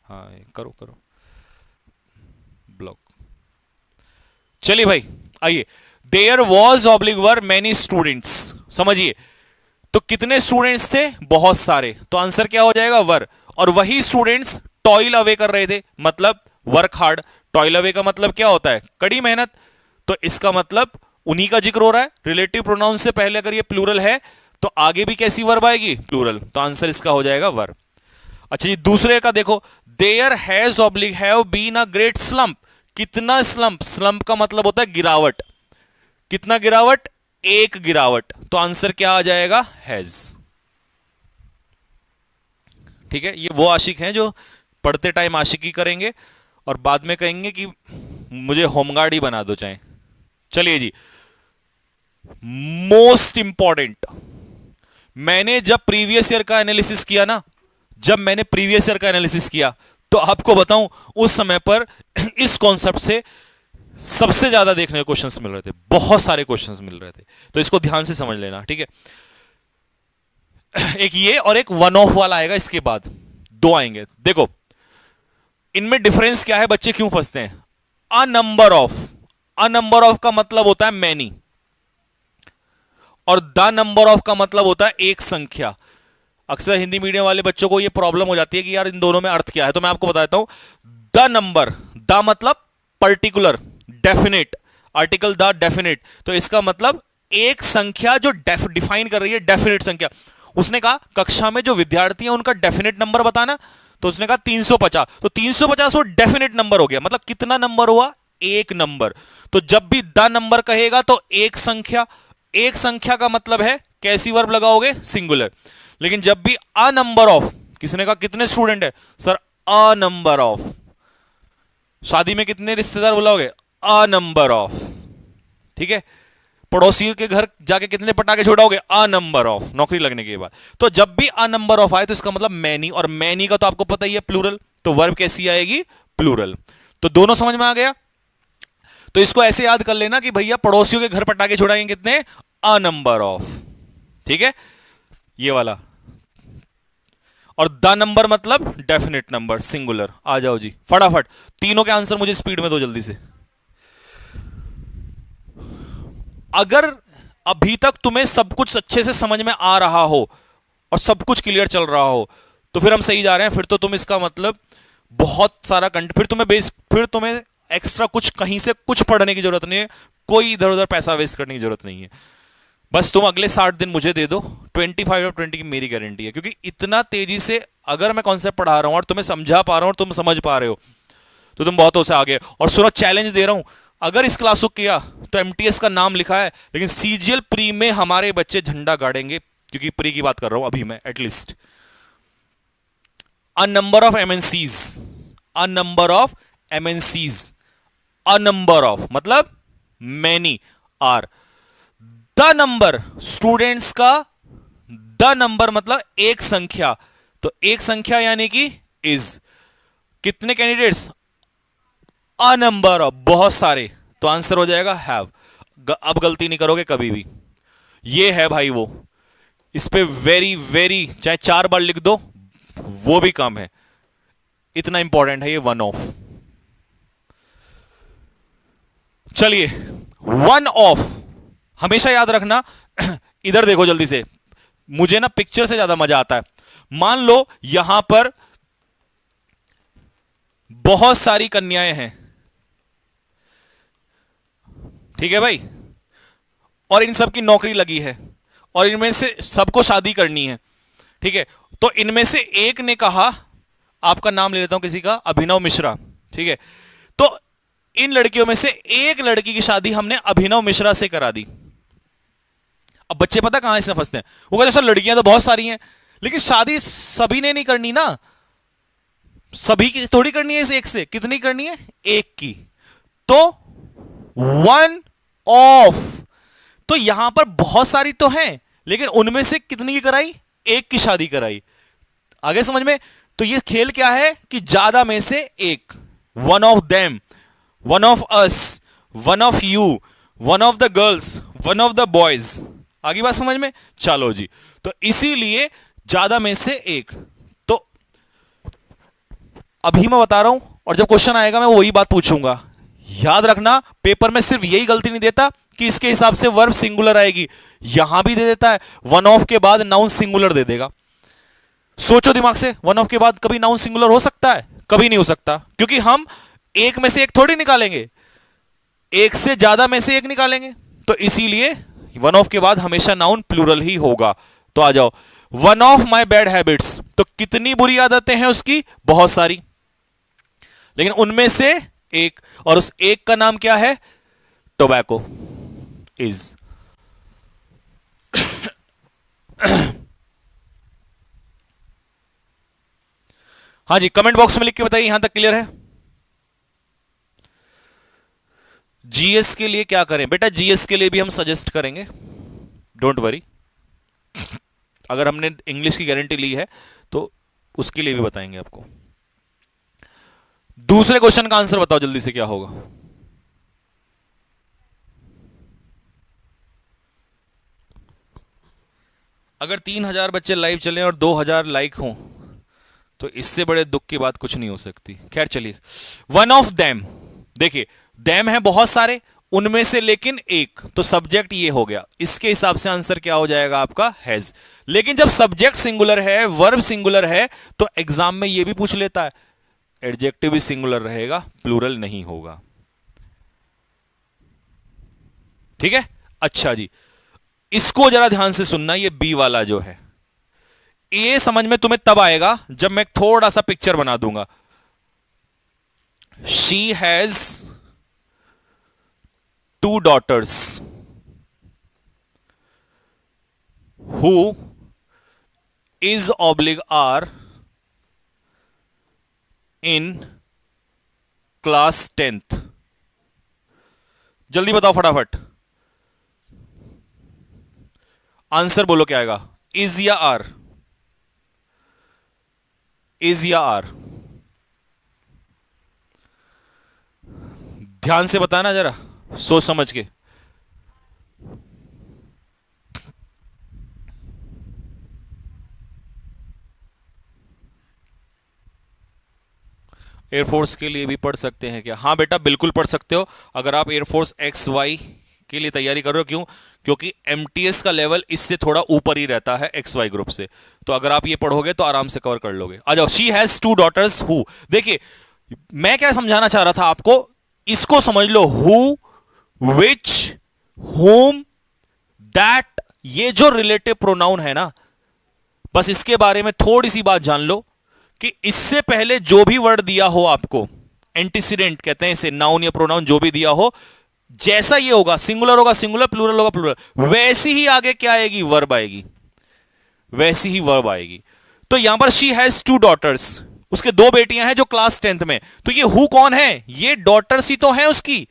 हाँ करो करो ब्लॉक। चलिए भाई आइए, there was oblique were many students, समझिए। तो कितने स्टूडेंट्स थे? बहुत सारे। तो आंसर क्या हो जाएगा? वर। और वही स्टूडेंट्स टॉयल अवे कर रहे थे, मतलब वर्क हार्ड। टॉयल अवे का मतलब क्या होता है? कड़ी मेहनत। तो इसका मतलब उन्हीं का जिक्र हो रहा है। रिलेटिव प्रोनाउन से पहले अगर ये प्लूरल है तो आगे भी कैसी वर्ब आएगी? प्लूरल। तो आंसर इसका हो जाएगा वर। अच्छा जी, दूसरे का देखो, there has oblique have been a great slump. कितना स्लम्प? स्लम्प का मतलब होता है गिरावट। कितना गिरावट? एक गिरावट। तो आंसर क्या आ जाएगा? हैज। ठीक है, ये वो आशिक हैं जो पढ़ते टाइम आशिकी करेंगे और बाद में कहेंगे कि मुझे होमगार्ड ही बना दो चाहे। चलिए जी, मोस्ट इंपॉर्टेंट, मैंने जब प्रीवियस ईयर का एनालिसिस किया ना, जब मैंने प्रीवियस ईयर का एनालिसिस किया तो आपको बताऊं उस समय पर इस कॉन्सेप्ट से सबसे ज्यादा देखने को क्वेश्चंस मिल रहे थे, बहुत सारे क्वेश्चंस मिल रहे थे। तो इसको ध्यान से समझ लेना, ठीक है। एक ये और एक वन ऑफ वाला आएगा, इसके बाद दो आएंगे। देखो इनमें डिफरेंस क्या है, बच्चे क्यों फंसते हैं? अ number of, a number of का मतलब होता है मैनी, और द नंबर ऑफ का मतलब होता है एक संख्या। अक्सर हिंदी मीडियम वाले बच्चों को यह प्रॉब्लम हो जाती है कि यार इन दोनों में अर्थ क्या है। तो मैं आपको बता देता हूं, द नंबर, द मतलब particular, definite, article the definite, तो इसका मतलब एक संख्या जो डिफाइन कर रही है, डेफिनेट संख्या। उसने कहा कक्षा में जो विद्यार्थी हैं उनका डेफिनेट नंबर बताना, तो उसने कहा 350, तो 350 वो डेफिनेट नंबर हो गया। मतलब कितना नंबर हुआ? एक नंबर। तो जब भी द नंबर कहेगा तो एक संख्या, एक संख्या का मतलब है कैसी वर्ब लगाओगे? सिंगुलर। लेकिन जब भी अ नंबर ऑफ, किसने कहा कितने स्टूडेंट है? Sir a number of. शादी में कितने रिश्तेदार बुलाओगे? अ नंबर ऑफ। ठीक है, पड़ोसियों के घर जाके कितने पटाखे छोड़ाओगे? अ नंबर ऑफ, नौकरी लगने के बाद। तो जब भी अ नंबर ऑफ आए तो इसका मतलब मैनी, और मैनी का तो आपको पता ही है प्लूरल, तो वर्ब कैसी आएगी? प्लूरल। तो दोनों समझ में आ गया। तो इसको ऐसे याद कर लेना कि भैया पड़ोसियों के घर पटाखे छुड़ाएंगे कितने? अ नंबर ऑफ। ठीक है, ये वाला। और द नंबर मतलब डेफिनेट नंबर, सिंगुलर। आ जाओ जी फटाफट, तीनों के आंसर मुझे स्पीड में दो जल्दी से। अगर अभी तक तुम्हें सब कुछ अच्छे से समझ में आ रहा हो और सब कुछ क्लियर चल रहा हो तो फिर हम सही जा रहे हैं। फिर तो तुम इसका मतलब बहुत सारा कंटेंट, फिर तुम्हें एक्स्ट्रा कुछ कहीं से कुछ पढ़ने की जरूरत नहीं है, कोई इधर उधर पैसा वेस्ट करने की जरूरत नहीं है। बस तुम अगले 60 दिन मुझे दे दो, 25/20 की मेरी गारंटी है। क्योंकि इतना तेजी से अगर मैं कॉन्सेप्ट पढ़ा रहा हूं और तुम्हें समझा पा रहा हूं और तुम समझ पा रहे हो तो तुम बहुत से आगे। और सुनो, चैलेंज दे रहा हूं, अगर इस क्लास को किया तो एमटीएस का नाम लिखा है, लेकिन सीजीएल प्री में हमारे बच्चे झंडा गाड़ेंगे, क्योंकि प्री की बात कर रहा हूं अभी मैं। At least a number of MNCs, a number of MNCs, a number of मतलब many are. The number students का, द नंबर मतलब एक संख्या, तो एक संख्या यानी कि इज। कितने कैंडिडेट्स? अ नंबर ऑफ, बहुत सारे। तो आंसर हो जाएगा हैव। अब गलती नहीं करोगे कभी भी। ये है भाई वो, इस पे वेरी वेरी, चाहे 4 बार लिख दो वो भी कम है, इतना इंपॉर्टेंट है ये वन ऑफ। चलिए, वन ऑफ हमेशा याद रखना। इधर देखो जल्दी से, मुझे ना पिक्चर से ज्यादा मजा आता है। मान लो यहां पर बहुत सारी कन्याएं हैं, ठीक है भाई, और इन सब की नौकरी लगी है और इनमें से सबको शादी करनी है, ठीक है। तो इनमें से एक ने कहा, आपका नाम ले लेता हूं किसी का, अभिनव मिश्रा, ठीक है। तो इन लड़कियों में से एक लड़की की शादी हमने अभिनव मिश्रा से करा दी। अब बच्चे पता कहां इसमें फंसते हैं, वो कहते हैं सर लड़कियां तो बहुत सारी हैं, लेकिन शादी सभी ने नहीं करनी ना, सभी की थोड़ी करनी है, इस एक से कितनी करनी है? एक की। तो वन ऑफ, तो यहां पर बहुत सारी तो हैं, लेकिन उनमें से कितनी की कराई? एक की शादी कराई। आगे समझ में? तो ये खेल क्या है कि ज्यादा में से एक, one of them, one of us, one of you, one of the girls, one of the boys. आगे बात समझ में? चलो जी, तो इसीलिए ज्यादा में से एक। तो अभी मैं बता रहा हूं और जब क्वेश्चन आएगा मैं वही बात पूछूंगा। याद रखना, पेपर में सिर्फ यही गलती नहीं देता कि इसके हिसाब से वर्ब सिंगुलर आएगी, यहां भी दे देता है वन ऑफ के बाद नाउन सिंगुलर दे देगा। सोचो दिमाग से, वन ऑफ के बाद कभी नाउन सिंगुलर हो सकता है? कभी नहीं हो सकता, क्योंकि हम एक में से एक थोड़ी निकालेंगे, एक से ज्यादा में से एक निकालेंगे। तो इसीलिए वन ऑफ के बाद हमेशा नाउन प्लूरल ही होगा। तो आ जाओ, one of my bad habits, तो कितनी बुरी आदतें हैं उसकी? बहुत सारी, लेकिन उनमें से एक, और उस एक का नाम क्या है? Tobacco is. हाँ जी, कमेंट बॉक्स में लिख के बताइए, यहां तक क्लियर है? जीएस के लिए क्या करें? बेटा जीएस के लिए भी हम सजेस्ट करेंगे, डोंट वरी। अगर हमने इंग्लिश की गारंटी ली है तो उसके लिए भी बताएंगे आपको। दूसरे क्वेश्चन का आंसर बताओ जल्दी से, क्या होगा? अगर 3000 बच्चे लाइव चले और 2000 लाइक हों तो इससे बड़े दुख की बात कुछ नहीं हो सकती। खैर चलिए, वन ऑफ देम, देखिए देम है बहुत सारे, उनमें से लेकिन एक, तो सब्जेक्ट ये हो गया। इसके हिसाब से आंसर क्या हो जाएगा आपका? हैज। लेकिन जब सब्जेक्ट सिंगुलर है, वर्ब सिंगुलर है, तो एग्जाम में ये भी पूछ लेता है, एडजेक्टिव भी सिंगुलर रहेगा, प्लूरल नहीं होगा। ठीक है, अच्छा जी, इसको जरा ध्यान से सुनना, ये बी वाला जो है, ये समझ में तुम्हें तब आएगा जब मैं थोड़ा सा पिक्चर बना दूंगा। She has 2 daughters who is oblique are in class 10th। जल्दी बताओ फटाफट, आंसर बोलो क्या आएगा? इज या आर? इज या आर? ध्यान से बताना जरा, सोच समझ के। एयरफोर्स के लिए भी पढ़ सकते हैं क्या? हाँ बेटा बिल्कुल पढ़ सकते हो, अगर आप एयरफोर्स एक्स वाई के लिए तैयारी कर रहे हो। क्यों? क्योंकि एमटीएस का लेवल इससे थोड़ा ऊपर ही रहता है एक्स वाई ग्रुप से, तो अगर आप ये पढ़ोगे तो आराम से कवर कर लोगे। आ जाओ, शी हैज टू डॉटर्स हु। देखिए मैं क्या समझाना चाह रहा था आपको, इसको समझ लो, हु, विच, whom, दैट, ये जो रिलेटिव प्रोनाउन है ना, बस इसके बारे में थोड़ी सी बात जान लो कि इससे पहले जो भी वर्ड दिया हो आपको, एंटीसीडेंट कहते हैं इसे, नाउन या प्रोनाउन जो भी दिया हो, जैसा ये होगा, सिंगुलर होगा सिंगुलर, प्लूरल होगा प्लूरल, वैसी ही आगे क्या आएगी? वर्ब आएगी, वैसी ही वर्ब आएगी। तो यहां पर शी हैज टू डॉटर्स, उसके दो बेटियां हैं जो क्लास 10th में। तो ये हु कौन है? ये डॉटर्स ही तो है उसकी,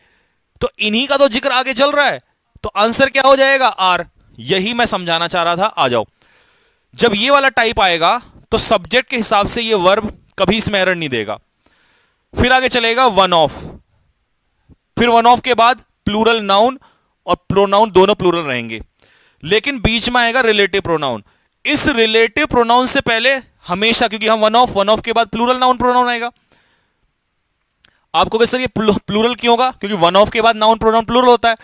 तो इन्हीं का तो जिक्र आगे चल रहा है, तो आंसर क्या हो जाएगा? आर। यही मैं समझाना चाह रहा था। आ जाओ, जब ये वाला टाइप आएगा तो सब्जेक्ट के हिसाब से ये वर्ब कभी इसमें एरर नहीं देगा। फिर आगे चलेगा वन ऑफ, फिर वन ऑफ के बाद प्लूरल नाउन और प्रोनाउन दोनों प्लूरल रहेंगे, लेकिन बीच में आएगा रिलेटिव प्रोनाउन। इस रिलेटिव प्रोनाउन से पहले हमेशा, क्योंकि हम वन ऑफ के बाद प्लूरल नाउन प्रोनाउन आएगा। आपको कहे सर ये प्लूरल क्यों होगा? क्योंकि वन ऑफ के बाद नाउन प्रोनाउन प्लूरल होता है।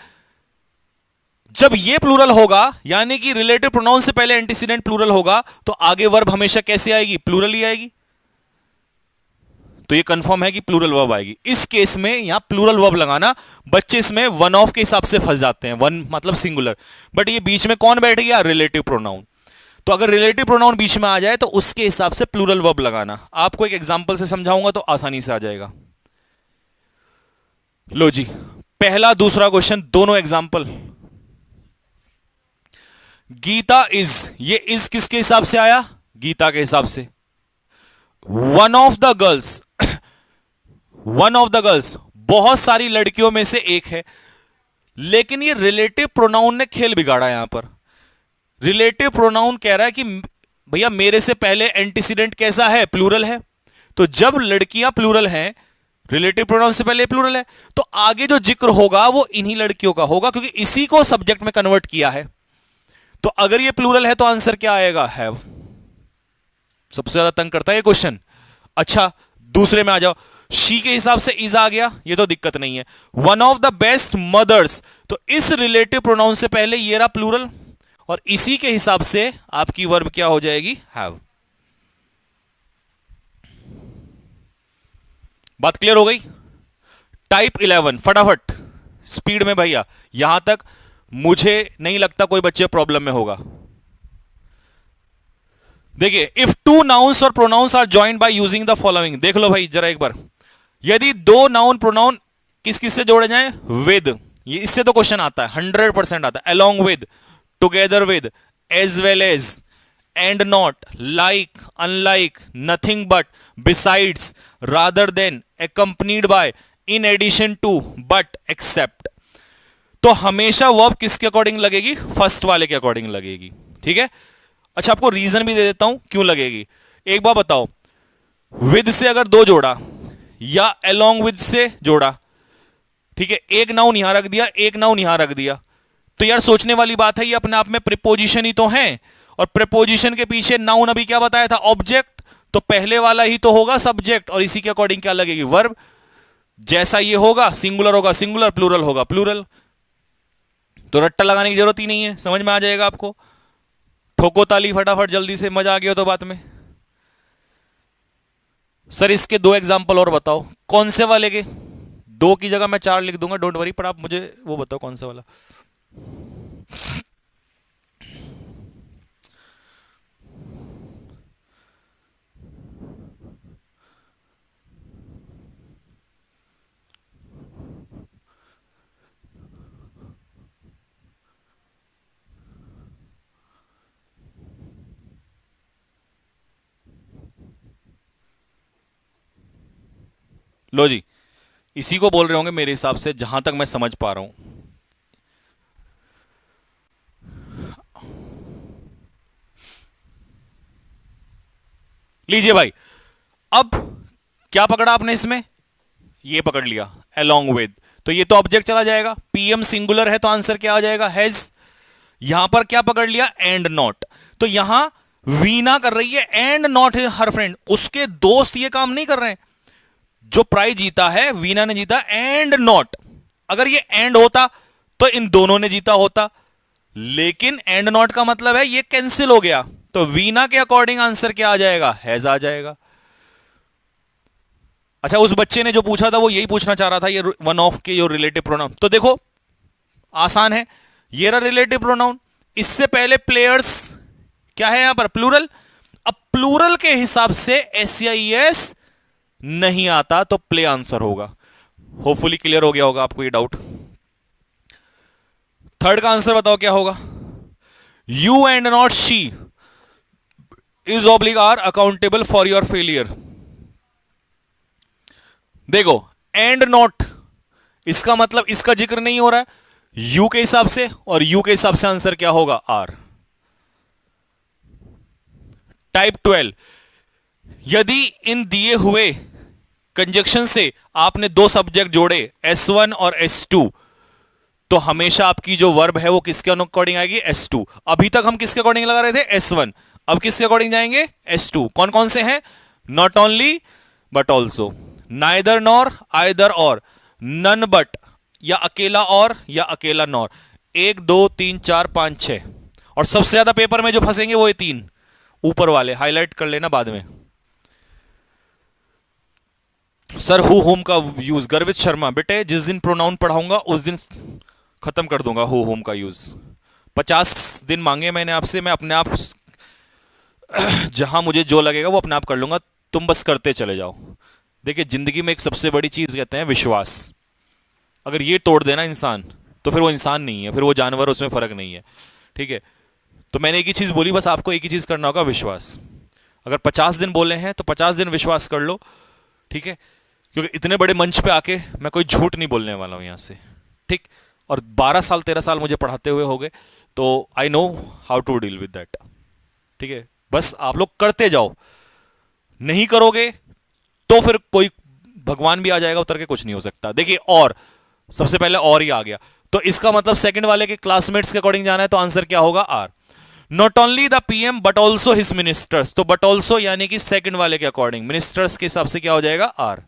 जब ये प्लूरल होगा, यानी कि रिलेटिव प्रोनाउन से पहले एंटीसीडेंट प्लूरल होगा, तो आगे वर्ब हमेशा कैसे आएगी? प्लूरल ही आएगी। तो ये कंफर्म है कि प्लूरल वर्ब आएगी। इस केस में यहां प्लूरल वर्ब लगाना, बच्चे इसमें वन ऑफ के हिसाब से फंस जाते हैं, वन मतलब सिंगुलर, बट ये बीच में कौन बैठ गया? Relative pronoun. तो अगर रिलेटिव प्रोनाउन बीच में आ जाए तो उसके हिसाब से प्लूरल वर्ब लगाना। आपको एक एग्जांपल से समझाऊंगा तो आसानी से आ जाएगा। लो जी, पहला दूसरा क्वेश्चन दोनों एग्जांपल। गीता इज, ये इज किसके हिसाब से आया? गीता के हिसाब से। One of the girls, one of the girls बहुत सारी लड़कियों में से एक है, लेकिन ये रिलेटिव प्रोनाउन ने खेल बिगाड़ा। यहां पर रिलेटिव प्रोनाउन कह रहा है कि भैया मेरे से पहले एंटीसीडेंट कैसा है? प्लूरल है। तो जब लड़कियां प्लूरल हैं, रिलेटिव प्रोनाउन से पहले प्लूरल है, तो आगे जो जिक्र होगा वो इन्हीं लड़कियों का होगा, क्योंकि इसी को सब्जेक्ट में कन्वर्ट किया है। तो अगर ये प्लूरल है तो आंसर क्या आएगा? हैव। सबसे ज्यादा तंग करता है ये क्वेश्चन। अच्छा, दूसरे में आ जाओ। शी के हिसाब से इज आ गया, ये तो दिक्कत नहीं है। One of the best mothers, तो इस रिलेटिव प्रोनाउन से पहले ये रहा प्लूरल, और इसी के हिसाब से आपकी वर्ब क्या हो जाएगी? हैव। बात क्लियर हो गई? टाइप 11 फटाफट स्पीड में भैया, यहां तक मुझे नहीं लगता कोई बच्चे प्रॉब्लम में होगा। देखिए, इफ टू नाउन्स और pronouns are joined by using the following. देख लो भाई जरा एक बार, यदि दो नाउन प्रोनाउन किस किस से जोड़े जाएं? विद, ये इससे तो क्वेश्चन आता है, 100% आता है। Along with, together with, as well as, and not, like, unlike, nothing but, besides, rather than, accompanied by, in addition to, but, except। तो हमेशा वर्ब किसके अकॉर्डिंग लगेगी? फर्स्ट वाले के अकॉर्डिंग लगेगी। ठीक है। अच्छा, आपको रीजन भी दे देता हूं क्यों लगेगी। एक बार बताओ, विद से अगर दो जोड़ा या along with से जोड़ा, ठीक है, एक नाउन यहां रख दिया, एक नाउन यहां रख दिया, तो यार सोचने वाली बात है, ये अपने आप में प्रीपोजिशन ही तो है, और प्रीपोजिशन के पीछे नाउन अभी क्या बताया था? ऑब्जेक्ट। तो पहले वाला ही तो होगा सब्जेक्ट, और इसी के अकॉर्डिंग क्या लगेगी? वर्ब। जैसा ये होगा, सिंगुलर होगा सिंगुलर, प्लूरल होगा प्लूरल। तो रट्टा लगाने की जरूरत ही नहीं है, समझ में आ जाएगा आपको। ठोको ताली फटाफट जल्दी से, मजा आ गया तो बात में। सर इसके दो एग्जांपल और बताओ। कौन से वाले के? दो की जगह मैं चार लिख दूंगा, डोंट वरी, पर आप मुझे वो बताओ कौन सा वाला। लो जी, इसी को बोल रहे होंगे मेरे हिसाब से, जहां तक मैं समझ पा रहा हूं। लीजिए भाई, अब क्या पकड़ा आपने इसमें? ये पकड़ लिया, along with। तो ये तो ऑब्जेक्ट चला जाएगा। पीएम सिंगुलर है तो आंसर क्या आ जाएगा, हैज। यहां पर क्या पकड़ लिया, एंड नॉट। तो यहां वीना कर रही है एंड नॉट हर फ्रेंड, उसके दोस्त ये काम नहीं कर रहे हैं। जो प्राइज जीता है वीना ने जीता एंड नॉट। अगर ये एंड होता तो इन दोनों ने जीता होता, लेकिन एंड नॉट का मतलब है ये कैंसिल हो गया, तो वीना के अकॉर्डिंग आंसर क्या आ जाएगा, हैज आ जाएगा। अच्छा, उस बच्चे ने जो पूछा था वो यही पूछना चाह रहा था, ये वन ऑफ के जो रिलेटिव प्रोनाउन। तो देखो आसान है, ये रहा रिलेटिव प्रोनाउन। इससे पहले प्लेयर्स क्या है यहां पर, प्लूरल। अब प्लूरल के हिसाब से एस या ईएस नहीं आता तो प्ले आंसर होगा। होपफुली क्लियर हो गया होगा आपको ये डाउट। थर्ड का आंसर बताओ क्या होगा, you and not she is oblique are accountable for your failure. देखो एंड नॉट, इसका मतलब इसका जिक्र नहीं हो रहा है यू के हिसाब से, और यू के हिसाब से आंसर क्या होगा, आर। टाइप 12, यदि इन दिए हुए कंजक्शन से आपने दो सब्जेक्ट जोड़े S1 और S2, तो हमेशा आपकी जो वर्ब है वो किसके अकॉर्डिंग आएगी, S2। अभी तक हम किसके अकॉर्डिंग लगा रहे थे, S1, अब किसके अकॉर्डिंग जाएंगे, S2। कौन कौन से हैं, not only but also, neither nor, either और, नन बट, या अकेला और या अकेला नॉर। 1 2 3 4 5 6, और सबसे ज्यादा पेपर में जो फंसेंगे वो ये 3 ऊपर वाले, हाईलाइट कर लेना बाद में। सर हु होम का यूज, गर्वित शर्मा, बेटे जिस दिन प्रोनाउन पढ़ाऊंगा उस दिन खत्म कर दूंगा हु होम का यूज। 50 दिन मांगे मैंने आपसे, मैं अपने आप जहां मुझे जो लगेगा वो अपने आप कर लूंगा, तुम बस करते चले जाओ। देखिए जिंदगी में एक सबसे बड़ी चीज कहते हैं विश्वास। अगर ये तोड़ देना इंसान तो फिर वो इंसान नहीं है, फिर वो जानवर, उसमें फर्क नहीं है। ठीक है, तो मैंने एक ही चीज बोली, बस आपको एक ही चीज करना होगा, विश्वास। अगर 50 दिन बोले हैं तो 50 दिन विश्वास कर लो, ठीक है, क्योंकि इतने बड़े मंच पे आके मैं कोई झूठ नहीं बोलने वाला हूं यहां से, ठीक। और 12 साल 13 साल मुझे पढ़ाते हुए हो गए, तो I know how to deal with that, ठीक है। बस आप लोग करते जाओ, नहीं करोगे तो फिर कोई भगवान भी आ जाएगा उतर के, कुछ नहीं हो सकता। देखिए और सबसे पहले और ही आ गया, तो इसका मतलब सेकंड वाले के क्लासमेट्स के अकॉर्डिंग जाना है, तो आंसर क्या होगा, are. Not only the PM but also his ministers, तो बट ऑल्सो यानी कि सेकंड वाले के अकॉर्डिंग, मिनिस्टर्स के हिसाब से क्या हो जाएगा, are.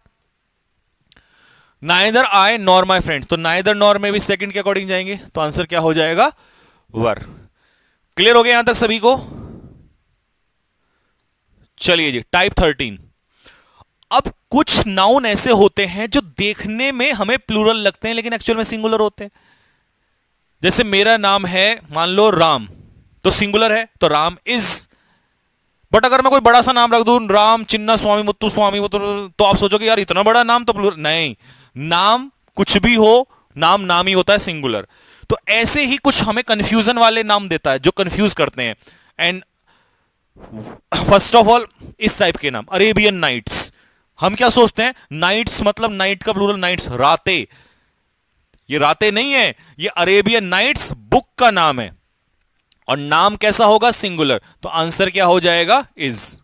Neither I nor my friends, तो नाइदर नॉर में भी सेकंड के अकॉर्डिंग जाएंगे, तो आंसर क्या हो जाएगा, वर। क्लियर हो गया यहां तक सभी को। चलिए जी, टाइप 13। अब कुछ नाउन ऐसे होते हैं जो देखने में हमें प्लूरल लगते हैं लेकिन एक्चुअल में सिंगुलर होते हैं। जैसे मेरा नाम है मान लो राम, तो सिंगुलर है तो राम इज। बट अगर मैं कोई बड़ा सा नाम रख दूं, राम चिन्ना स्वामी मुत्तु स्वामी, तो आप सोचोगे यार इतना बड़ा नाम तो प्लूरल नहीं। नाम कुछ भी हो, नाम नाम ही होता है, सिंगुलर। तो ऐसे ही कुछ हमें कंफ्यूजन वाले नाम देता है जो कंफ्यूज करते हैं। एंड फर्स्ट ऑफ ऑल इस टाइप के नाम, अरेबियन नाइट्स, हम क्या सोचते हैं, नाइट्स मतलब नाइट का प्लूरल नाइट्स, रातें। ये रातें नहीं है, ये अरेबियन नाइट्स बुक का नाम है, और नाम कैसा होगा, सिंगुलर, तो आंसर क्या हो जाएगा, इज।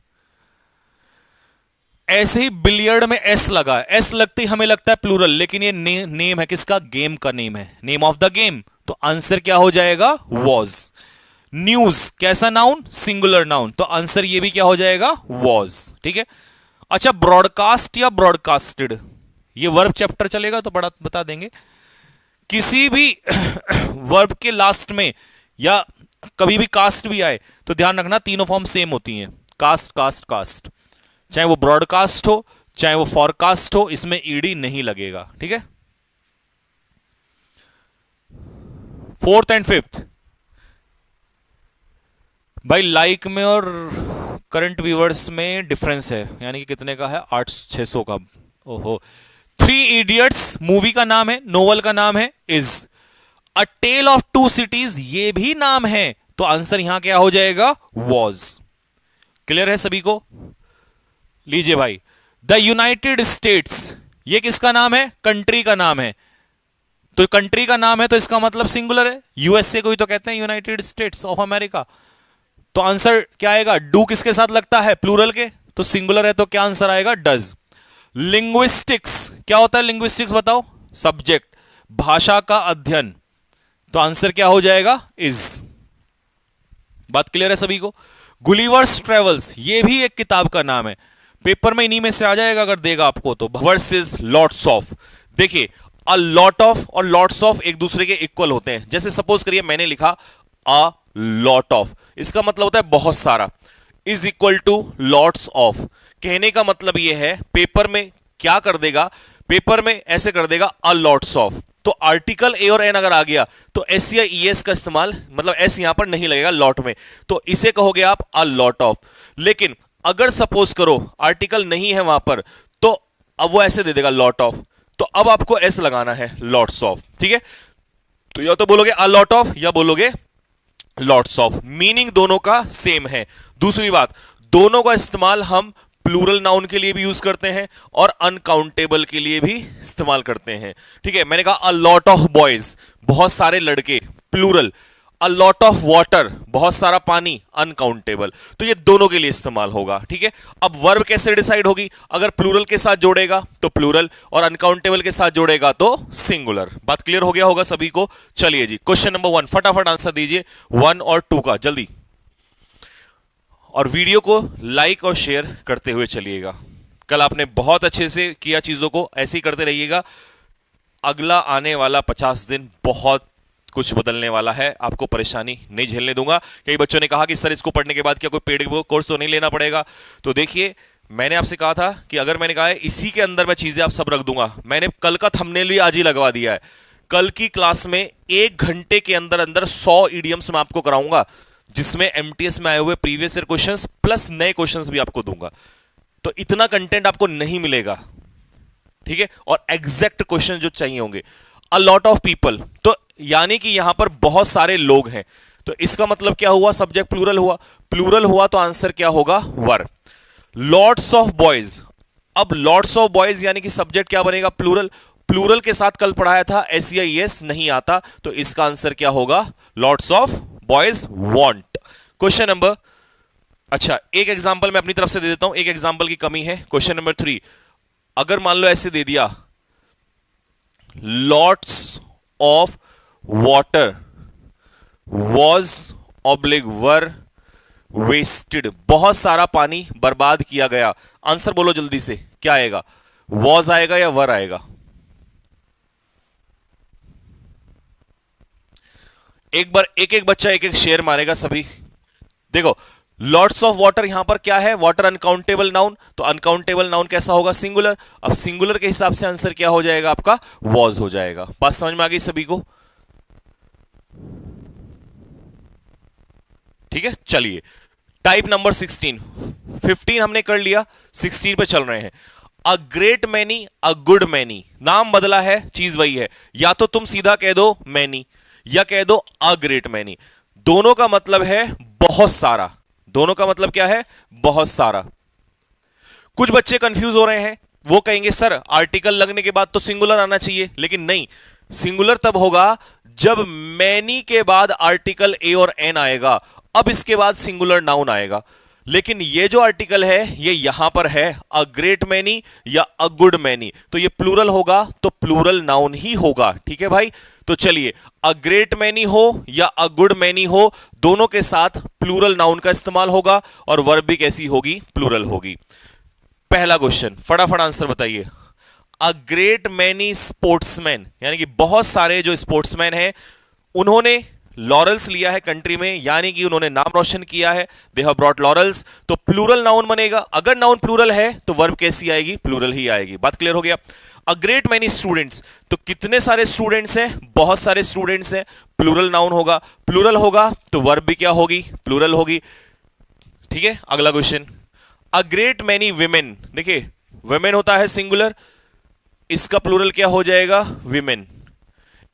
ऐसे ही बिलियर्ड में एस लगा, एस लगते ही हमें लगता है प्लूरल, लेकिन ये नेम है किसका, गेम का नेम है, नेम ऑफ द गेम, तो आंसर क्या हो जाएगा, वॉज। न्यूज कैसा नाउन, सिंगुलर नाउन, तो आंसर ये भी क्या हो जाएगा, वॉज, ठीक है। अच्छा, ब्रॉडकास्ट या ब्रॉडकास्टेड, ये वर्ब चैप्टर चलेगा तो बड़ा बता देंगे। किसी भी वर्ब के लास्ट में या कभी भी कास्ट भी आए तो ध्यान रखना तीनों फॉर्म सेम होती हैं, कास्ट कास्ट कास्ट, चाहे वो ब्रॉडकास्ट हो चाहे वो फॉरकास्ट हो, इसमें ईडी नहीं लगेगा, ठीक है। 4th एंड 5th भाई, लाइक में और करंट व्यूवर्स में डिफरेंस है, यानी कि कितने का है, 800-600 का। ओहो। 3 इडियट्स मूवी का नाम है, नोवेल का नाम है is. A tale of 2 cities ये भी नाम है, तो आंसर यहां क्या हो जाएगा, वॉज। क्लियर है सभी को। लीजिए भाई, द यूनाइटेड स्टेट्स ये किसका नाम है, कंट्री का नाम है, तो कंट्री का नाम है तो इसका मतलब सिंगुलर है। यूएसए को ही तो कहते हैं यूनाइटेड स्टेट्स ऑफ अमेरिका, तो आंसर क्या आएगा, डू किसके साथ लगता है, प्लूरल के, तो सिंगुलर है तो क्या आंसर आएगा, डज। लिंग्विस्टिक्स क्या होता है, लिंग्विस्टिक्स बताओ, सब्जेक्ट। भाषा का अध्ययन, तो आंसर क्या हो जाएगा? इज। बात क्लियर है सभी को? गुलिवर्स ट्रेवल्स, ये भी एक किताब का नाम है, पेपर में इन्हीं में से आ जाएगा अगर देगा आपको तो। वर्सेस लॉट्स ऑफ, देखिए अ लॉट ऑफ और लॉट्स ऑफ एक दूसरे के इक्वल होते हैं। जैसे सपोज करिए मैंने लिखा अ लॉट ऑफ, इसका मतलब होता है बहुत सारा, is equal to lots of. कहने का मतलब यह है पेपर में क्या कर देगा, पेपर में ऐसे कर देगा अ लॉट्स ऑफ। तो आर्टिकल ए और एन अगर आ गया तो एस या ई एस का इस्तेमाल, मतलब एस यहां पर नहीं लगेगा लॉट में, तो इसे कहोगे आप अ लॉट ऑफ। लेकिन अगर सपोज करो आर्टिकल नहीं है वहां पर, तो अब वो ऐसे दे देगा लॉट ऑफ, तो अब आपको एस लगाना है, लॉट्स ऑफ। ठीक है, तो या तो बोलोगे अ लॉट ऑफ या बोलोगे लॉट्स ऑफ, मीनिंग दोनों का सेम है। दूसरी बात, दोनों का इस्तेमाल हम प्लूरल नाउन के लिए भी यूज करते हैं और अनकाउंटेबल के लिए भी इस्तेमाल करते हैं। ठीक है, मैंने कहा अ लॉट ऑफ बॉयज, बहुत सारे लड़के, plural. A lot of water, बहुत सारा पानी, अनकाउंटेबल। तो ये दोनों के लिए इस्तेमाल होगा। ठीक है, अब वर्ब कैसे डिसाइड होगी? अगर प्लूरल के साथ जोड़ेगा तो प्लूरल और अनकाउंटेबल के साथ जोड़ेगा तो सिंगुलर। बात क्लियर हो गया होगा सभी को? चलिए जी, क्वेश्चन नंबर 1 फटाफट आंसर दीजिए, 1 और 2 का जल्दी, और वीडियो को लाइक और शेयर करते हुए चलिएगा। कल आपने बहुत अच्छे से किया चीजों को, ऐसे ही करते रहिएगा। अगला आने वाला 50 दिन बहुत कुछ बदलने वाला है, आपको परेशानी नहीं झेलने दूंगा। कई बच्चों ने कहा कि सर इसको पढ़ने के बाद क्या कोई पेड कोर्स तो नहीं लेना पड़ेगा? तो देखिए, मैंने आपसे कहा था कि अगर मैंने कहा है इसी के अंदर मैं चीजें आप सब रख दूंगा, मैंने कल का थंबनेल भी आज ही लगवा दिया है। कल की क्लास में 1 घंटे के अंदर अंदर 100 ईडियम्स मैं आपको कराऊंगा, जिसमें एमटीएस में आए हुए प्रीवियस ईयर क्वेश्चंस प्लस नए क्वेश्चंस भी आपको दूंगा। तो इतना कंटेंट आपको नहीं मिलेगा। ठीक है, और एग्जैक्ट क्वेश्चन जो चाहिए होंगे। अ लॉट ऑफ पीपल, तो यानी कि यहां पर बहुत सारे लोग हैं, तो इसका मतलब क्या हुआ? सब्जेक्ट प्लूरल हुआ, प्लूरल हुआ तो आंसर क्या होगा? वर। लॉट्स ऑफ बॉयज, अब लॉट्स ऑफ बॉयज यानी कि सब्जेक्ट क्या बनेगा? प्लूरल। प्लूरल के साथ कल पढ़ाया था एस या एस नहीं आता, तो इसका आंसर क्या होगा? Lots of boys want. Question number, अच्छा एक एग्जांपल मैं अपनी तरफ से दे देता हूं, एक एग्जांपल की कमी है। क्वेश्चन नंबर 3, अगर मान लो ऐसे दे दिया, lots of water was oblique were wasted, बहुत सारा पानी बर्बाद किया गया। आंसर बोलो जल्दी से, क्या आएगा? वॉज आएगा या वर आएगा? एक बार एक एक बच्चा एक एक शेयर मारेगा सभी। देखो, लॉट्स ऑफ वाटर यहां पर क्या है? वाटर अनकाउंटेबल नाउन, तो अनकाउंटेबल नाउन कैसा होगा? सिंगुलर। अब सिंगुलर के हिसाब से आंसर क्या हो जाएगा आपका? वॉज हो जाएगा। बात समझ में आ गई सभी को? ठीक है, चलिए टाइप नंबर 16, 15 हमने कर लिया, 16 पे चल रहे हैं। अ great many, a good many, नाम बदला है, चीज वही है। या तो तुम सीधा कह दो मैनी या कह दो अ ग्रेट मैनी, दोनों का मतलब है बहुत सारा। दोनों का मतलब क्या है? बहुत सारा। कुछ बच्चे कंफ्यूज हो रहे हैं, वो कहेंगे सर आर्टिकल लगने के बाद तो सिंगुलर आना चाहिए, लेकिन नहीं, सिंगुलर तब होगा जब मैनी के बाद आर्टिकल ए और एन आएगा, अब इसके बाद सिंगुलर नाउन आएगा। लेकिन ये जो आर्टिकल है ये यहां पर है अ ग्रेट मैनी या अ गुड मैनी, तो ये प्लूरल होगा तो प्लूरल नाउन ही होगा। ठीक है भाई, तो चलिए अ ग्रेट मैनी हो या अ गुड मैनी हो, दोनों के साथ प्लूरल नाउन का इस्तेमाल होगा और वर्ब भी कैसी होगी? प्लूरल होगी। पहला क्वेश्चन, फटाफट आंसर बताइए। अ ग्रेट मैनी स्पोर्ट्समैन, यानी कि बहुत सारे जो स्पोर्ट्समैन हैं उन्होंने लॉरल्स लिया है कंट्री में, यानी कि उन्होंने नाम रोशन किया है, दे हैव ब्रॉट लॉरल्स, तो प्लूरल नाउन बनेगा। अगर नाउन प्लूरल है तो वर्ब कैसी आएगी? प्लूरल ही आएगी। बात क्लियर हो गया? अ ग्रेट मैनी स्टूडेंट्स, तो कितने सारे स्टूडेंट्स हैं? बहुत सारे स्टूडेंट्स हैं, प्लूरल नाउन होगा। प्लूरल होगा तो वर्ब भी क्या होगी? प्लूरल होगी। ठीक है, अगला क्वेश्चन, अ ग्रेट मैनी विमेन, देखिए विमेन होता है सिंगुलर, इसका प्लूरल क्या हो जाएगा? विमेन।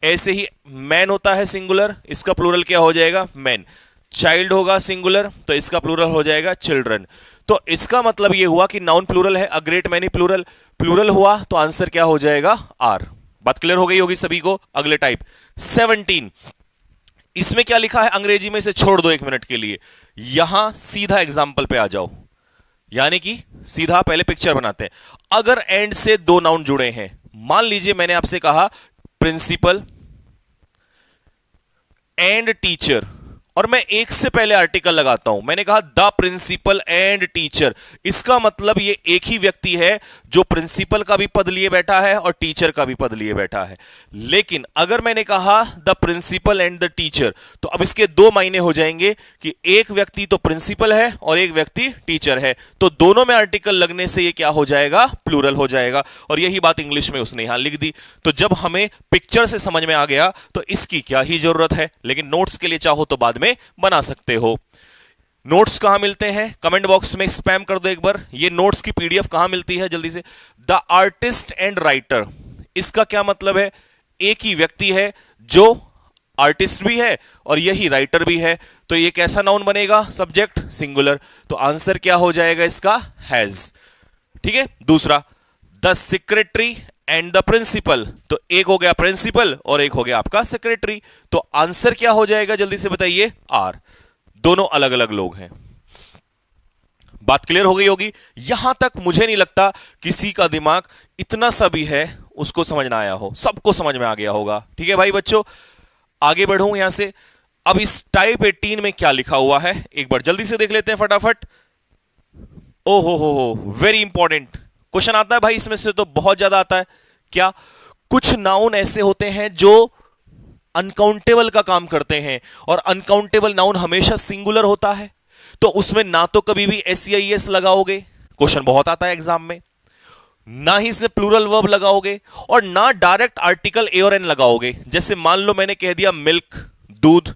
ऐसे ही मैन होता है सिंगुलर, इसका प्लूरल क्या हो जाएगा? मैन। चाइल्ड होगा सिंगुलर, तो इसका प्लूरल हो जाएगा चिल्ड्रन। तो इसका मतलब यह हुआ कि नाउन प्लूरल है, a great many plural, plural हुआ तो आंसर क्या हो जाएगा? आर। बात क्लियर हो गई होगी सभी को? अगले टाइप 17, इसमें क्या लिखा है अंग्रेजी में, इसे छोड़ दो 1 मिनट के लिए, यहां सीधा एग्जाम्पल पे आ जाओ, यानी कि सीधा पहले पिक्चर बनाते हैं। अगर एंड से 2 नाउन जुड़े हैं, मान लीजिए मैंने आपसे कहा प्रिंसिपल एंड टीचर, और मैं एक से पहले आर्टिकल लगाता हूं। मैंने कहा द प्रिंसिपल एंड टीचर, इसका मतलब ये एक ही व्यक्ति है जो प्रिंसिपल का भी पद लिए बैठा है और टीचर का भी पद लिए बैठा है। लेकिन अगर मैंने कहा the principal and the teacher, तो अब इसके दो मायने हो जाएंगे कि एक व्यक्ति तो प्रिंसिपल है और एक व्यक्ति टीचर है, तो दोनों में आर्टिकल लगने से ये क्या हो जाएगा, प्लूरल हो जाएगा। और यही बात इंग्लिश में उसने यहां लिख दी। तो जब हमें पिक्चर से समझ में आ गया तो इसकी क्या ही जरूरत है, लेकिन नोट्स के लिए चाहो तो बाद में बना सकते हो। नोट्स कहां मिलते हैं, कमेंट बॉक्स में स्पैम कर दो एक बार। ये नोट्स की पीडीएफ कहां मिलती है जल्दी से। द आर्टिस्ट एंड राइटर, इसका क्या मतलब है, एक ही व्यक्ति है जो आर्टिस्ट भी है और यही राइटर भी है। तो ये कैसा नाउन बनेगा, सब्जेक्ट सिंगुलर। तो आंसर क्या हो जाएगा इसका, हैज। ठीक है। दूसरा, the secretary and the principal, तो एक हो गया प्रिंसिपल और एक हो गया आपका सेक्रेटरी। तो आंसर क्या हो जाएगा जल्दी से बताइए, आर। दोनों अलग अलग लोग हैं। बात क्लियर हो गई होगी। यहां तक मुझे नहीं लगता किसी का दिमाग इतना सा भी है उसको समझ ना आया हो, सबको समझ में आ गया होगा। ठीक है भाई बच्चों, आगे बढ़ूं यहां से। अब इस टाइप 18 में क्या लिखा हुआ है एक बार जल्दी से देख लेते हैं फटाफट। ओहो हो, वेरी इंपॉर्टेंट क्वेश्चन आता है भाई इसमें से, तो बहुत ज्यादा आता है। क्या, कुछ नाउन ऐसे होते हैं जो अनकाउंटेबल का काम करते हैं, और अनकाउंटेबल नाउन हमेशा सिंगुलर होता है, तो उसमें ना तो कभी भी एस लगाओगे, क्वेश्चन बहुत आता है एग्जाम में, ना ही इसमें प्लूरल वर्ब लगाओगे, और ना डायरेक्ट आर्टिकल ए और एन लगाओगे। जैसे मान लो मैंने कह दिया मिल्क, दूध,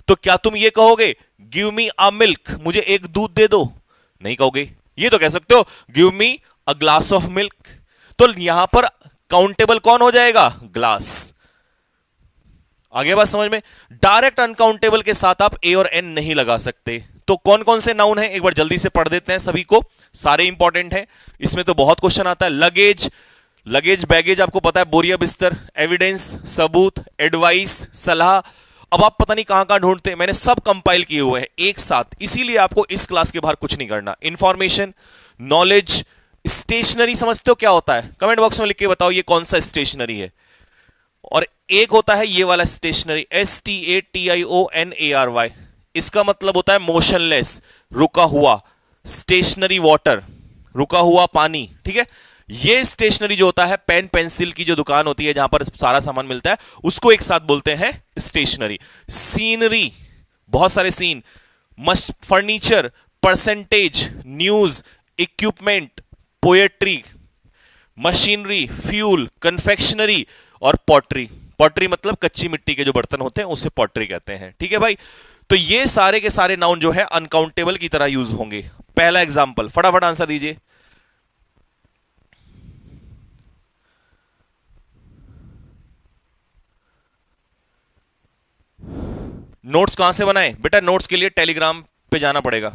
तो क्या तुम ये कहोगे गिव मी अ मिल्क, मुझे एक दूध दे दो, नहीं कहोगे। ये तो कह सकते हो give me a glass of milk. तो यहां पर काउंटेबल कौन हो जाएगा, ग्लास। आगे बात समझ में। डायरेक्ट अनकाउंटेबल के साथ आप ए और एन नहीं लगा सकते। तो कौन कौन से नाउन हैं एक बार जल्दी से पढ़ देते हैं सभी को, सारे इंपॉर्टेंट हैं। इसमें तो बहुत क्वेश्चन आता है। लगेज, लगेज बैगेज आपको पता है, बोरिया बिस्तर, एविडेंस सबूत, एडवाइस सलाह। अब आप पता नहीं कहां कहां ढूंढते हैं, मैंने सब कंपाइल किए हुए हैं एक साथ, इसीलिए आपको इस क्लास के बाहर कुछ नहीं करना। इंफॉर्मेशन, नॉलेज, स्टेशनरी समझते हो क्या होता है, कमेंट बॉक्स में लिख के बताओ ये कौन सा स्टेशनरी है। और एक होता है ये वाला स्टेशनरी, STATIONARY, इसका मतलब होता है मोशनलेस, रुका हुआ। स्टेशनरी वाटर, रुका हुआ पानी। ठीक है। ये स्टेशनरी जो होता है, पेन पेंसिल की जो दुकान होती है जहां पर सारा सामान मिलता है, उसको एक साथ बोलते हैं स्टेशनरी। सीनरी, बहुत सारे scene. Furniture, percentage, news, equipment, poetry, machinery, fuel, confectionery और पॉटरी। पॉटरी मतलब कच्ची मिट्टी के जो बर्तन होते हैं उसे पॉटरी कहते हैं। ठीक है भाई। तो ये सारे के सारे नाउन जो है अनकाउंटेबल की तरह यूज होंगे। पहला एग्जांपल, फटाफट आंसर दीजिए। नोट्स कहां से बनाए बेटा, नोट्स के लिए टेलीग्राम पे जाना पड़ेगा।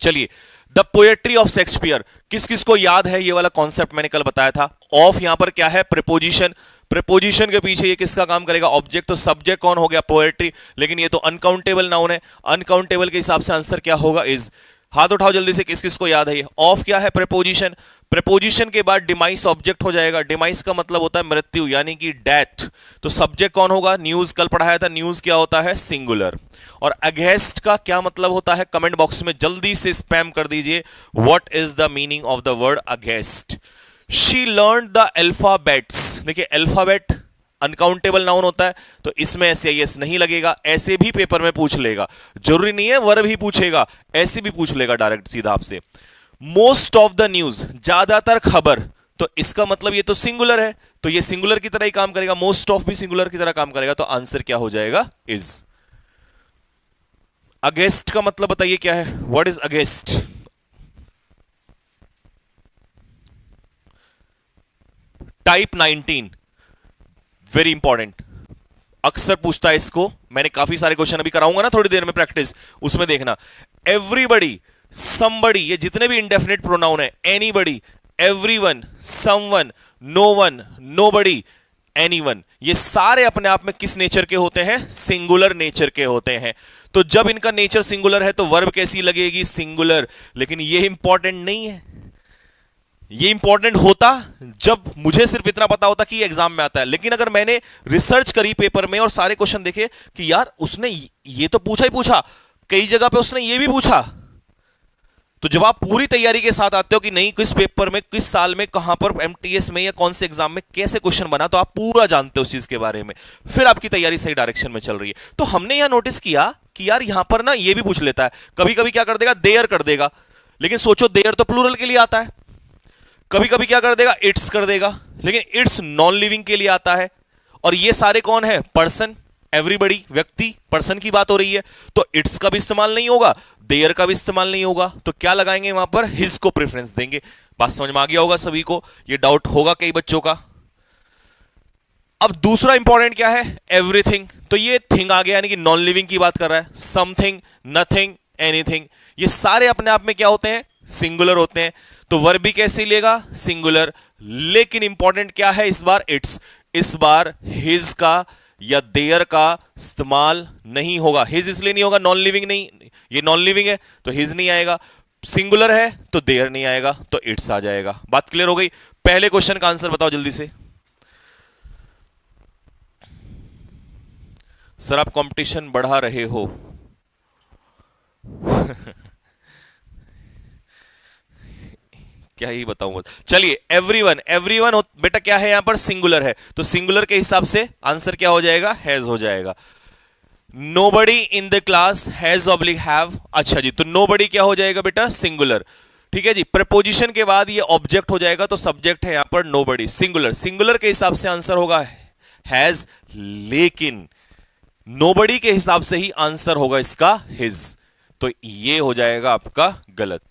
चलिए, द पोएट्री ऑफ शेक्सपियर, किस किस को याद है ये वाला कॉन्सेप्ट मैंने कल बताया था। ऑफ यहां पर क्या है, प्रीपोजिशन। प्रीपोजिशन के पीछे ये किसका काम करेगा, ऑब्जेक्ट। तो सब्जेक्ट कौन हो गया, पोएट्री। लेकिन ये तो अनकाउंटेबल नाउन है, अनकाउंटेबल के हिसाब से आंसर क्या होगा, इज। हाथ उठाओ जल्दी से, किस किस को याद है ये। ऑफ क्या है, प्रीपोजिशन। प्रीपोजिशन के बाद डिमाइस ऑब्जेक्ट हो जाएगा। डिमाइस का मतलब होता है मृत्यु, यानी कि डेथ। तो सब्जेक्ट कौन होगा, न्यूज। कल पढ़ाया था न्यूज क्या होता है, सिंगुलर। और अगेंस्ट का क्या मतलब होता है, कमेंट बॉक्स में जल्दी से स्पैम कर दीजिए, what is the meaning of the word against. She learn the alphabets, देखिए अल्फाबेट अनकाउंटेबल नाउन होता है, तो इसमें एस नहीं लगेगा। ऐसे भी पेपर में पूछ लेगा, जरूरी नहीं है वर्ब ही पूछेगा, ऐसे भी पूछ लेगा डायरेक्ट सीधा आपसे। मोस्ट ऑफ द न्यूज, ज्यादातर खबर, तो इसका मतलब ये तो सिंगुलर है, तो ये सिंगुलर की तरह ही काम करेगा। मोस्ट ऑफ भी सिंगुलर की तरह काम करेगा, तो आंसर क्या हो जाएगा, इज। अगेंस्ट का मतलब बताइए क्या है, what is against. Type 19, very important, अक्सर पूछता है इसको। मैंने काफी सारे क्वेश्चन अभी कराऊंगा ना थोड़ी देर में प्रैक्टिस, उसमें देखना। एवरीबडी, समबडी, ये जितने भी इंडेफिनिट प्रोनाउन है, anybody, everyone, someone, known, nobody, anyone, ये सारे अपने आप में किस नेचर के होते हैं, सिंगुलर नेचर के होते हैं। तो जब इनका नेचर सिंगुलर है तो वर्ब कैसी लगेगी, सिंगुलर। लेकिन ये इंपॉर्टेंट नहीं है, ये इंपॉर्टेंट होता जब मुझे सिर्फ इतना पता होता कि ये एग्जाम में आता है, लेकिन अगर मैंने रिसर्च करी पेपर में और सारे क्वेश्चन देखे कि यार उसने ये तो पूछा ही पूछा, कई जगह पे उसने ये भी पूछा, तो जब आप पूरी तैयारी के साथ आते हो कि नहीं किस पेपर में, किस साल में, कहां पर एमटीएस में या कौन से एग्जाम में कैसे क्वेश्चन बना, तो आप पूरा जानते हो उस चीज के बारे में, फिर आपकी तैयारी सही डायरेक्शन में चल रही है। तो हमने यहां नोटिस किया कि यार यहां पर ना ये भी पूछ लेता है, कभी कभी क्या कर देगा, देयर कर देगा, लेकिन सोचो देयर तो प्लूरल के लिए आता है, कभी कभी क्या कर देगा, इट्स कर देगा, लेकिन इट्स नॉन लिविंग के लिए आता है, और ये सारे कौन है, पर्सन, एवरीबडी, व्यक्ति, पर्सन की बात हो रही है, तो इट्स का भी इस्तेमाल नहीं होगा, देयर का भी इस्तेमाल नहीं होगा, तो क्या लगाएंगे वहां पर, हिज को प्रेफरेंस देंगे। बात समझ में आ गया होगा सभी को, ये डाउट होगा कई बच्चों का। अब दूसरा इंपॉर्टेंट क्या है, एवरीथिंग, तो ये थिंग आ गया, यानी कि नॉन लिविंग की बात कर रहा है, समथिंग, नथिंग, एनीथिंग, ये सारे अपने आप में क्या होते हैं, सिंगुलर होते हैं, तो वर्ब भी कैसे लेगा, सिंगुलर, लेकिन इंपॉर्टेंट क्या है इस बार, इट्स, इस बार हिज का या देयर का इस्तेमाल नहीं होगा। हिज इसलिए नहीं होगा, नॉन लिविंग नहीं, ये नॉन लिविंग है तो हिज नहीं आएगा, सिंगुलर है तो देयर नहीं आएगा, तो इट्स आ जाएगा। बात क्लियर हो गई। पहले क्वेश्चन का आंसर बताओ जल्दी से। सर आप कंपटीशन बढ़ा रहे हो क्या ही बताऊं, चलिए एवरीवन, एवरीवन बेटा क्या है यहां पर, सिंगुलर है, तो सिंगुलर के हिसाब से आंसर क्या हो जाएगा, हैज हो जाएगा। Nobody in the class has oblique have, अच्छा जी, तो नोबडी क्या हो जाएगा बेटा, सिंगुलर, ठीक है जी। प्रपोजिशन के बाद ये ऑब्जेक्ट हो जाएगा, तो सब्जेक्ट है यहां पर नोबडी, सिंगुलर, सिंगुलर के हिसाब से आंसर होगा हैज, लेकिन नोबडी के हिसाब से ही आंसर होगा इसका हिज, तो ये हो जाएगा आपका गलत।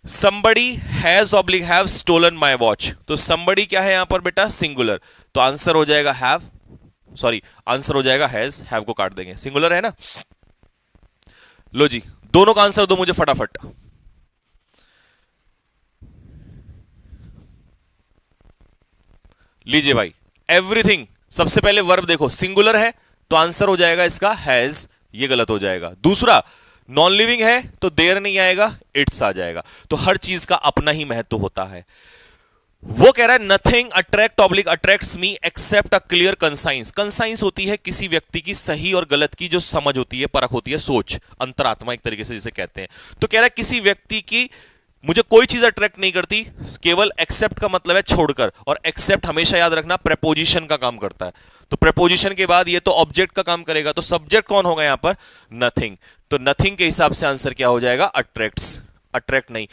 somebody has oblique have stolen my watch, तो somebody क्या है यहां पर बेटा, सिंगुलर, तो आंसर हो जाएगा have, सॉरी आंसर हो जाएगा has, have को काट देंगे, सिंगुलर है ना। लो जी, दोनों का आंसर दो मुझे फटाफट। लीजिए भाई, एवरीथिंग, सबसे पहले वर्ब देखो सिंगुलर है, तो आंसर हो जाएगा इसका हैज, ये गलत हो जाएगा। दूसरा नॉन लिविंग है तो देयर नहीं आएगा, इट्स आ जाएगा। तो हर चीज का अपना ही महत्व होता है। वो कह रहा है nothing attract oblique attracts me except a clear conscience. Conscience होती है किसी व्यक्ति की सही और गलत की जो समझ होती है, परख होती है, सोच, अंतरात्मा एक तरीके से जिसे कहते हैं। तो कह रहा है किसी व्यक्ति की मुझे कोई चीज अट्रैक्ट नहीं करती, केवल एक्सेप्ट का मतलब है छोड़कर, और एक्सेप्ट हमेशा याद रखना प्रेपोजिशन का काम करता है, तो प्रेपोजिशन के बाद ये तो ऑब्जेक्ट का काम करेगा, तो सब्जेक्ट कौन होगा यहां पर, नथिंग, तो नथिंग के हिसाब से आंसर क्या हो जाएगा, अट्रैक्ट्स, अट्रैक्ट नहीं।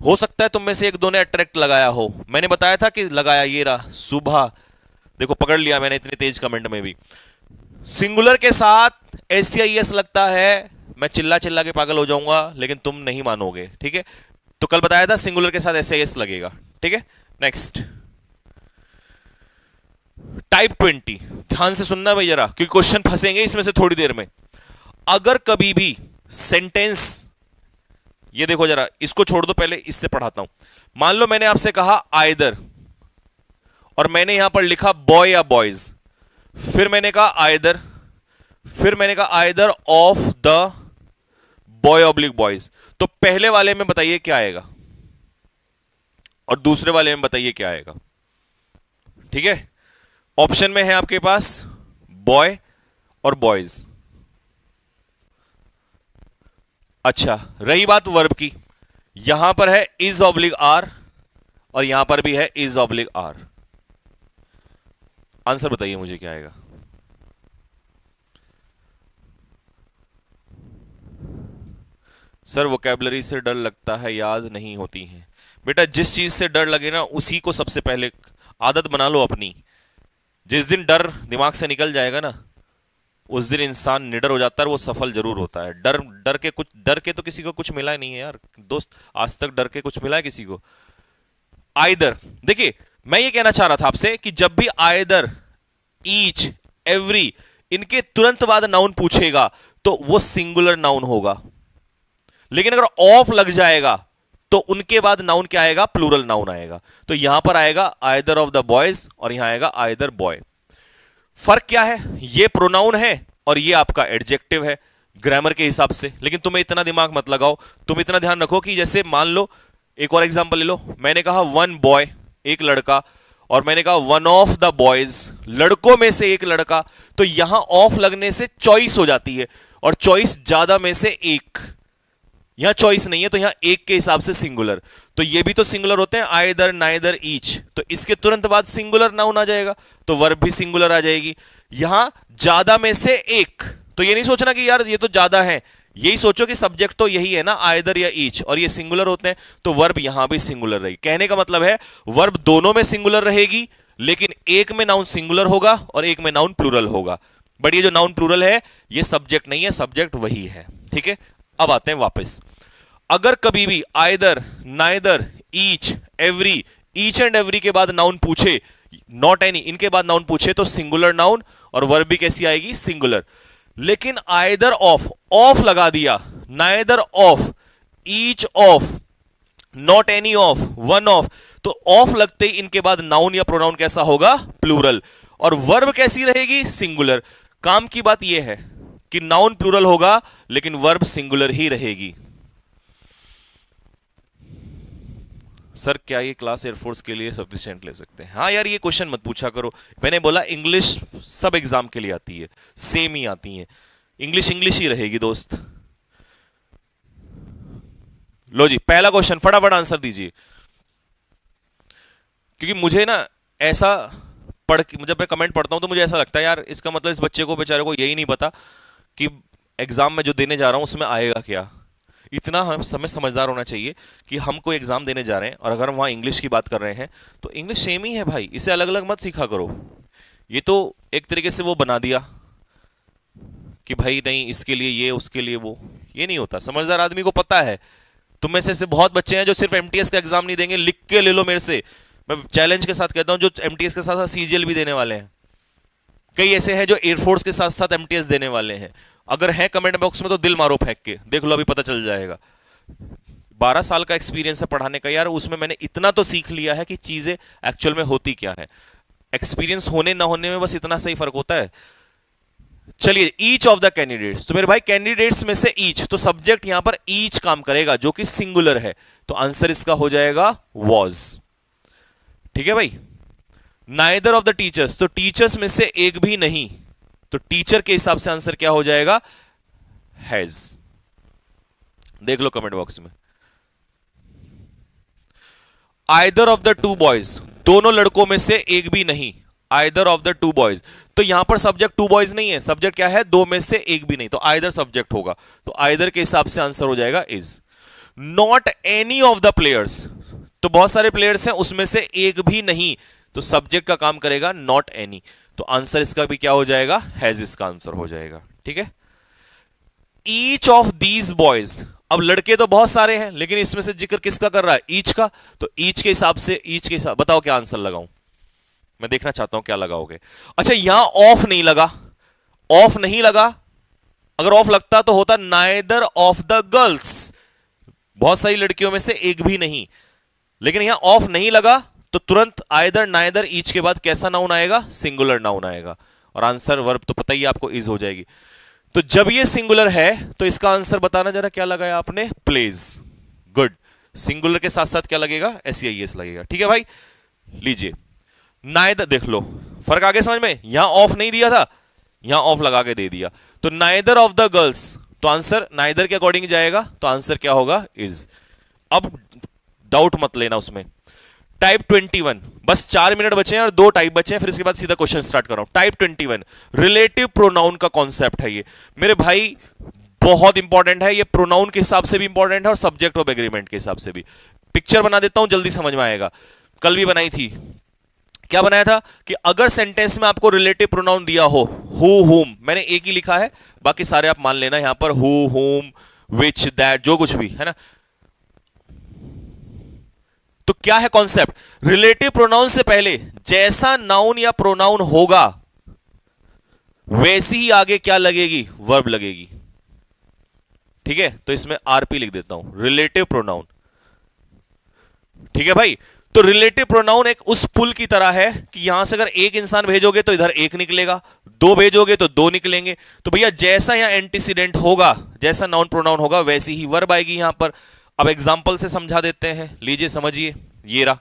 हो सकता है तुम में से एक दो ने अट्रैक्ट लगाया हो, मैंने बताया था कि लगाया, ये रहा सुबह, देखो पकड़ लिया मैंने इतनी तेज कमेंट में भी। सिंगुलर के साथ एस लगता है, मैं चिल्ला चिल्ला के पागल हो जाऊंगा, लेकिन तुम नहीं मानोगे, ठीक है। तो कल बताया था सिंगुलर के साथ एस लगेगा, ठीक है। नेक्स्ट टाइप 20, ध्यान से सुनना भाई जरा, क्योंकि क्वेश्चन फंसेंगे इसमें से थोड़ी देर में। अगर कभी भी सेंटेंस, ये देखो जरा, इसको छोड़ दो, पहले इससे पढ़ाता हूं। मान लो मैंने आपसे कहा आइदर, और मैंने यहां पर लिखा बॉय या बॉयज, फिर मैंने कहा आइदर, फिर मैंने कहा either of the boy oblique boys, तो पहले वाले में बताइए क्या आएगा, और दूसरे वाले में बताइए क्या आएगा, ठीक है। ऑप्शन में है आपके पास बॉय और बॉयज। अच्छा, रही बात वर्ब की, यहां पर है इज ऑब्लिक आर, और यहां पर भी है इज ऑब्लिक आर। आंसर बताइए मुझे क्या आएगा। सर वोकैबुलरी से डर लगता है, याद नहीं होती है। बेटा जिस चीज से डर लगे ना उसी को सबसे पहले आदत बना लो अपनी। जिस दिन डर दिमाग से निकल जाएगा ना, उस दिन इंसान निडर हो जाता है, वो सफल जरूर होता है। डर के तो किसी को कुछ मिला ही नहीं है यार दोस्त, आज तक डर के कुछ मिला है किसी को। आइदर, देखिए मैं ये कहना चाह रहा था आपसे कि जब भी आइदर, ईच, एवरी, इनके तुरंत बाद नाउन पूछेगा तो वो सिंगुलर नाउन होगा, लेकिन अगर ऑफ लग जाएगा तो उनके बाद नाउन क्या आएगा, प्लूरल नाउन आएगा। तो यहां पर आएगा आइदर ऑफ द बॉयज, और यहां आएगा आइदर बॉय। फर्क क्या है, ये प्रोनाउन है और ये आपका एडजेक्टिव है ग्रामर के हिसाब से। लेकिन तुम्हें इतना दिमाग मत लगाओ, तुम इतना ध्यान रखो कि जैसे मान लो एक और एग्जांपल ले लो, मैंने कहा वन बॉय, एक लड़का, और मैंने कहा वन ऑफ द बॉयज, लड़कों में से एक लड़का। तो यहां ऑफ लगने से चॉइस हो जाती है, और चॉइस ज्यादा में से एक, यहां चॉइस नहीं है तो यहां एक के हिसाब से सिंगुलर। तो ये भी तो सिंगुलर होते हैं, आइदर नाइदर ईच, तो इसके तुरंत बाद सिंगुलर नाउन आ जाएगा, तो वर्ब भी सिंगुलर आ जाएगी। यहां ज्यादा में से एक, तो ये नहीं सोचना कि यार ये तो ज्यादा है, यही सोचो कि सब्जेक्ट तो यही है ना, आइदर या ईच, और ये सिंगुलर होते हैं, तो वर्ब यहां भी सिंगुलर रहेगी। कहने का मतलब है वर्ब दोनों में सिंगुलर रहेगी, लेकिन एक में नाउन सिंगुलर होगा और एक में नाउन प्लूरल होगा। बट ये जो नाउन प्लूरल है ये सब्जेक्ट नहीं है, सब्जेक्ट वही है। ठीक है, अब आते हैं वापस। अगर कभी भी either, neither, each, every, each and every के बाद नाउन पूछे, नॉट एनी, इनके बाद नाउन पूछे, तो सिंगुलर नाउन और वर्ब भी कैसी आएगी, सिंगुलर। लेकिन आइदर ऑफ, ऑफ लगा दिया, neither of, each of, not any of, one of, तो ऑफ लगते ही इनके बाद नाउन या प्रोनाउन कैसा होगा, प्लूरल, और वर्ब कैसी रहेगी, सिंगुलर। काम की बात यह है कि नाउन प्लूरल होगा लेकिन वर्ब सिंगुलर ही रहेगी। सर क्या ये क्लास एयरफोर्स के लिए सफिशिएंट ले सकते हैं? हाँ यार, ये क्वेश्चन मत पूछा करो। मैंने बोला इंग्लिश सब एग्जाम के लिए आती है, सेम ही आती है, इंग्लिश इंग्लिश ही रहेगी दोस्त। लो जी, पहला क्वेश्चन फटाफट आंसर दीजिए, क्योंकि मुझे ना ऐसा पढ़ के, जब मैं कमेंट पढ़ता हूं तो मुझे ऐसा लगता है यार इसका मतलब इस बच्चे को, बेचारे को यही नहीं पता कि एग्जाम में जो देने जा रहा हूं उसमें आएगा क्या। इतना हम समय समझदार होना चाहिए कि हम कोई एग्जाम देने जा रहे हैं और अगर हम वहां इंग्लिश की बात कर रहे हैं तो इंग्लिश सेम ही है भाई, इसे अलग अलग मत सीखा करो। ये तो एक तरीके से वो बना दिया कि भाई नहीं इसके लिए ये, उसके लिए वो, ये नहीं होता। समझदार आदमी को पता है। तुम में से ऐसे बहुत बच्चे हैं जो सिर्फ एमटीएस का एग्जाम नहीं देंगे, लिख के ले लो मेरे से, मैं चैलेंज के साथ कहता हूं, जो एमटीएस के साथ साथ सीजीएल भी देने वाले हैं। कई ऐसे हैं जो एयरफोर्स के साथ साथ एमटीएस देने वाले हैं। अगर है कमेंट बॉक्स में तो दिल मारो फेंक के, देख लो अभी पता चल जाएगा। 12 साल का एक्सपीरियंस है पढ़ाने का यार, उसमें मैंने इतना तो सीख लिया है कि चीजें एक्चुअल में होती क्या है। एक्सपीरियंस होने ना होने में बस इतना सही फर्क होता है। चलिए, ईच ऑफ द कैंडिडेट्स, तो मेरे भाई कैंडिडेट्स में से ईच, तो सब्जेक्ट यहां पर ईच काम करेगा जो कि सिंगुलर है, तो आंसर इसका हो जाएगा वॉज। ठीक है भाई। नाइदर ऑफ द टीचर्स, तो टीचर्स में से एक भी नहीं, तो टीचर के हिसाब से आंसर क्या हो जाएगा, हैज। देख लो कमेंट बॉक्स में। Either of the two boys, दोनों लड़कों में से एक भी नहीं, either of the two boys, तो यहां पर सब्जेक्ट टू बॉयज नहीं है, सब्जेक्ट क्या है, दो में से एक भी नहीं, तो आइदर सब्जेक्ट होगा, तो आइदर के हिसाब से आंसर हो जाएगा is. Not any of the players, तो बहुत सारे प्लेयर्स हैं उसमें से एक भी नहीं, तो सब्जेक्ट का काम करेगा नॉट एनी, तो आंसर इसका भी क्या हो जाएगा, हैज, इसका आंसर हो जाएगा। ठीक है। ईच ऑफ दीज बॉयज, अब लड़के तो बहुत सारे हैं लेकिन इसमें से जिक्र किसका कर रहा है, ईच का, तो ईच के हिसाब से, ईच के हिसाब, बताओ क्या आंसर लगाऊं, मैं देखना चाहता हूं क्या लगाओगे। अच्छा, यहां ऑफ नहीं लगा, ऑफ नहीं लगा, अगर ऑफ लगता तो होता नाइदर ऑफ द गर्ल्स, बहुत सारी लड़कियों में से एक भी नहीं, लेकिन यहां ऑफ नहीं लगा तो तुरंत आइदर, नाइदर, ईच के बाद कैसा नाउन आएगा, सिंगुलर नाउन आएगा, और आंसर वर्ब तो पता ही आपको इज हो जाएगी। तो जब ये सिंगुलर है तो इसका आंसर बताना जरा, क्या लगाया आपने, प्लेज। गुड। सिंगुलर के साथ साथ क्या लगेगा, एस लगेगा। ठीक है भाई, लीजिए। नाइदर, देख लो फर्क आगे समझ में, यहां ऑफ नहीं दिया था, यहां ऑफ लगा के दे दिया, तो नाइदर ऑफ द गर्ल्स, तो आंसर नाइदर के अकॉर्डिंग जाएगा, तो आंसर क्या होगा, इज। अब डाउट मत लेना उसमें। टाइप 21, बस 4 मिनट बचे हैं और 2 टाइप बचे हैं, फिर इसके बाद सीधा क्वेश्चन स्टार्ट कर रहा हूं। टाइप 21 रिलेटिव प्रोनाउन का कॉन्सेप्ट है ये मेरे भाई, बहुत इंपॉर्टेंट है ये, प्रोनाउन के हिसाब से भी इंपॉर्टेंट है और सब्जेक्ट ऑफ एग्रीमेंट के हिसाब से भी। पिक्चर बना देता हूं, जल्दी समझ में आएगा। कल भी बनाई थी, क्या बनाया था कि अगर सेंटेंस में आपको रिलेटिव प्रोनाउन दिया हो, हु, हुम, मैंने एक ही लिखा है, बाकी सारे आप मान लेना यहां पर, हु, हुम, विच, दैट, जो कुछ भी है ना। तो क्या है कॉन्सेप्ट, रिलेटिव प्रोनाउन से पहले जैसा नाउन या प्रोनाउन होगा वैसी ही आगे क्या लगेगी, वर्ब लगेगी। ठीक है, तो इसमें आरपी लिख देता हूं, रिलेटिव प्रोनाउन। ठीक है भाई, तो रिलेटिव प्रोनाउन एक उस पुल की तरह है कि यहां से अगर एक इंसान भेजोगे तो इधर एक निकलेगा, 2 भेजोगे तो 2 निकलेंगे। तो भैया जैसा यहां एंटीसीडेंट होगा, जैसा नाउन प्रोनाउन होगा वैसी ही वर्ब आएगी यहां पर। अब एग्जाम्पल से समझा देते हैं, लीजिए समझिए, ये रहा।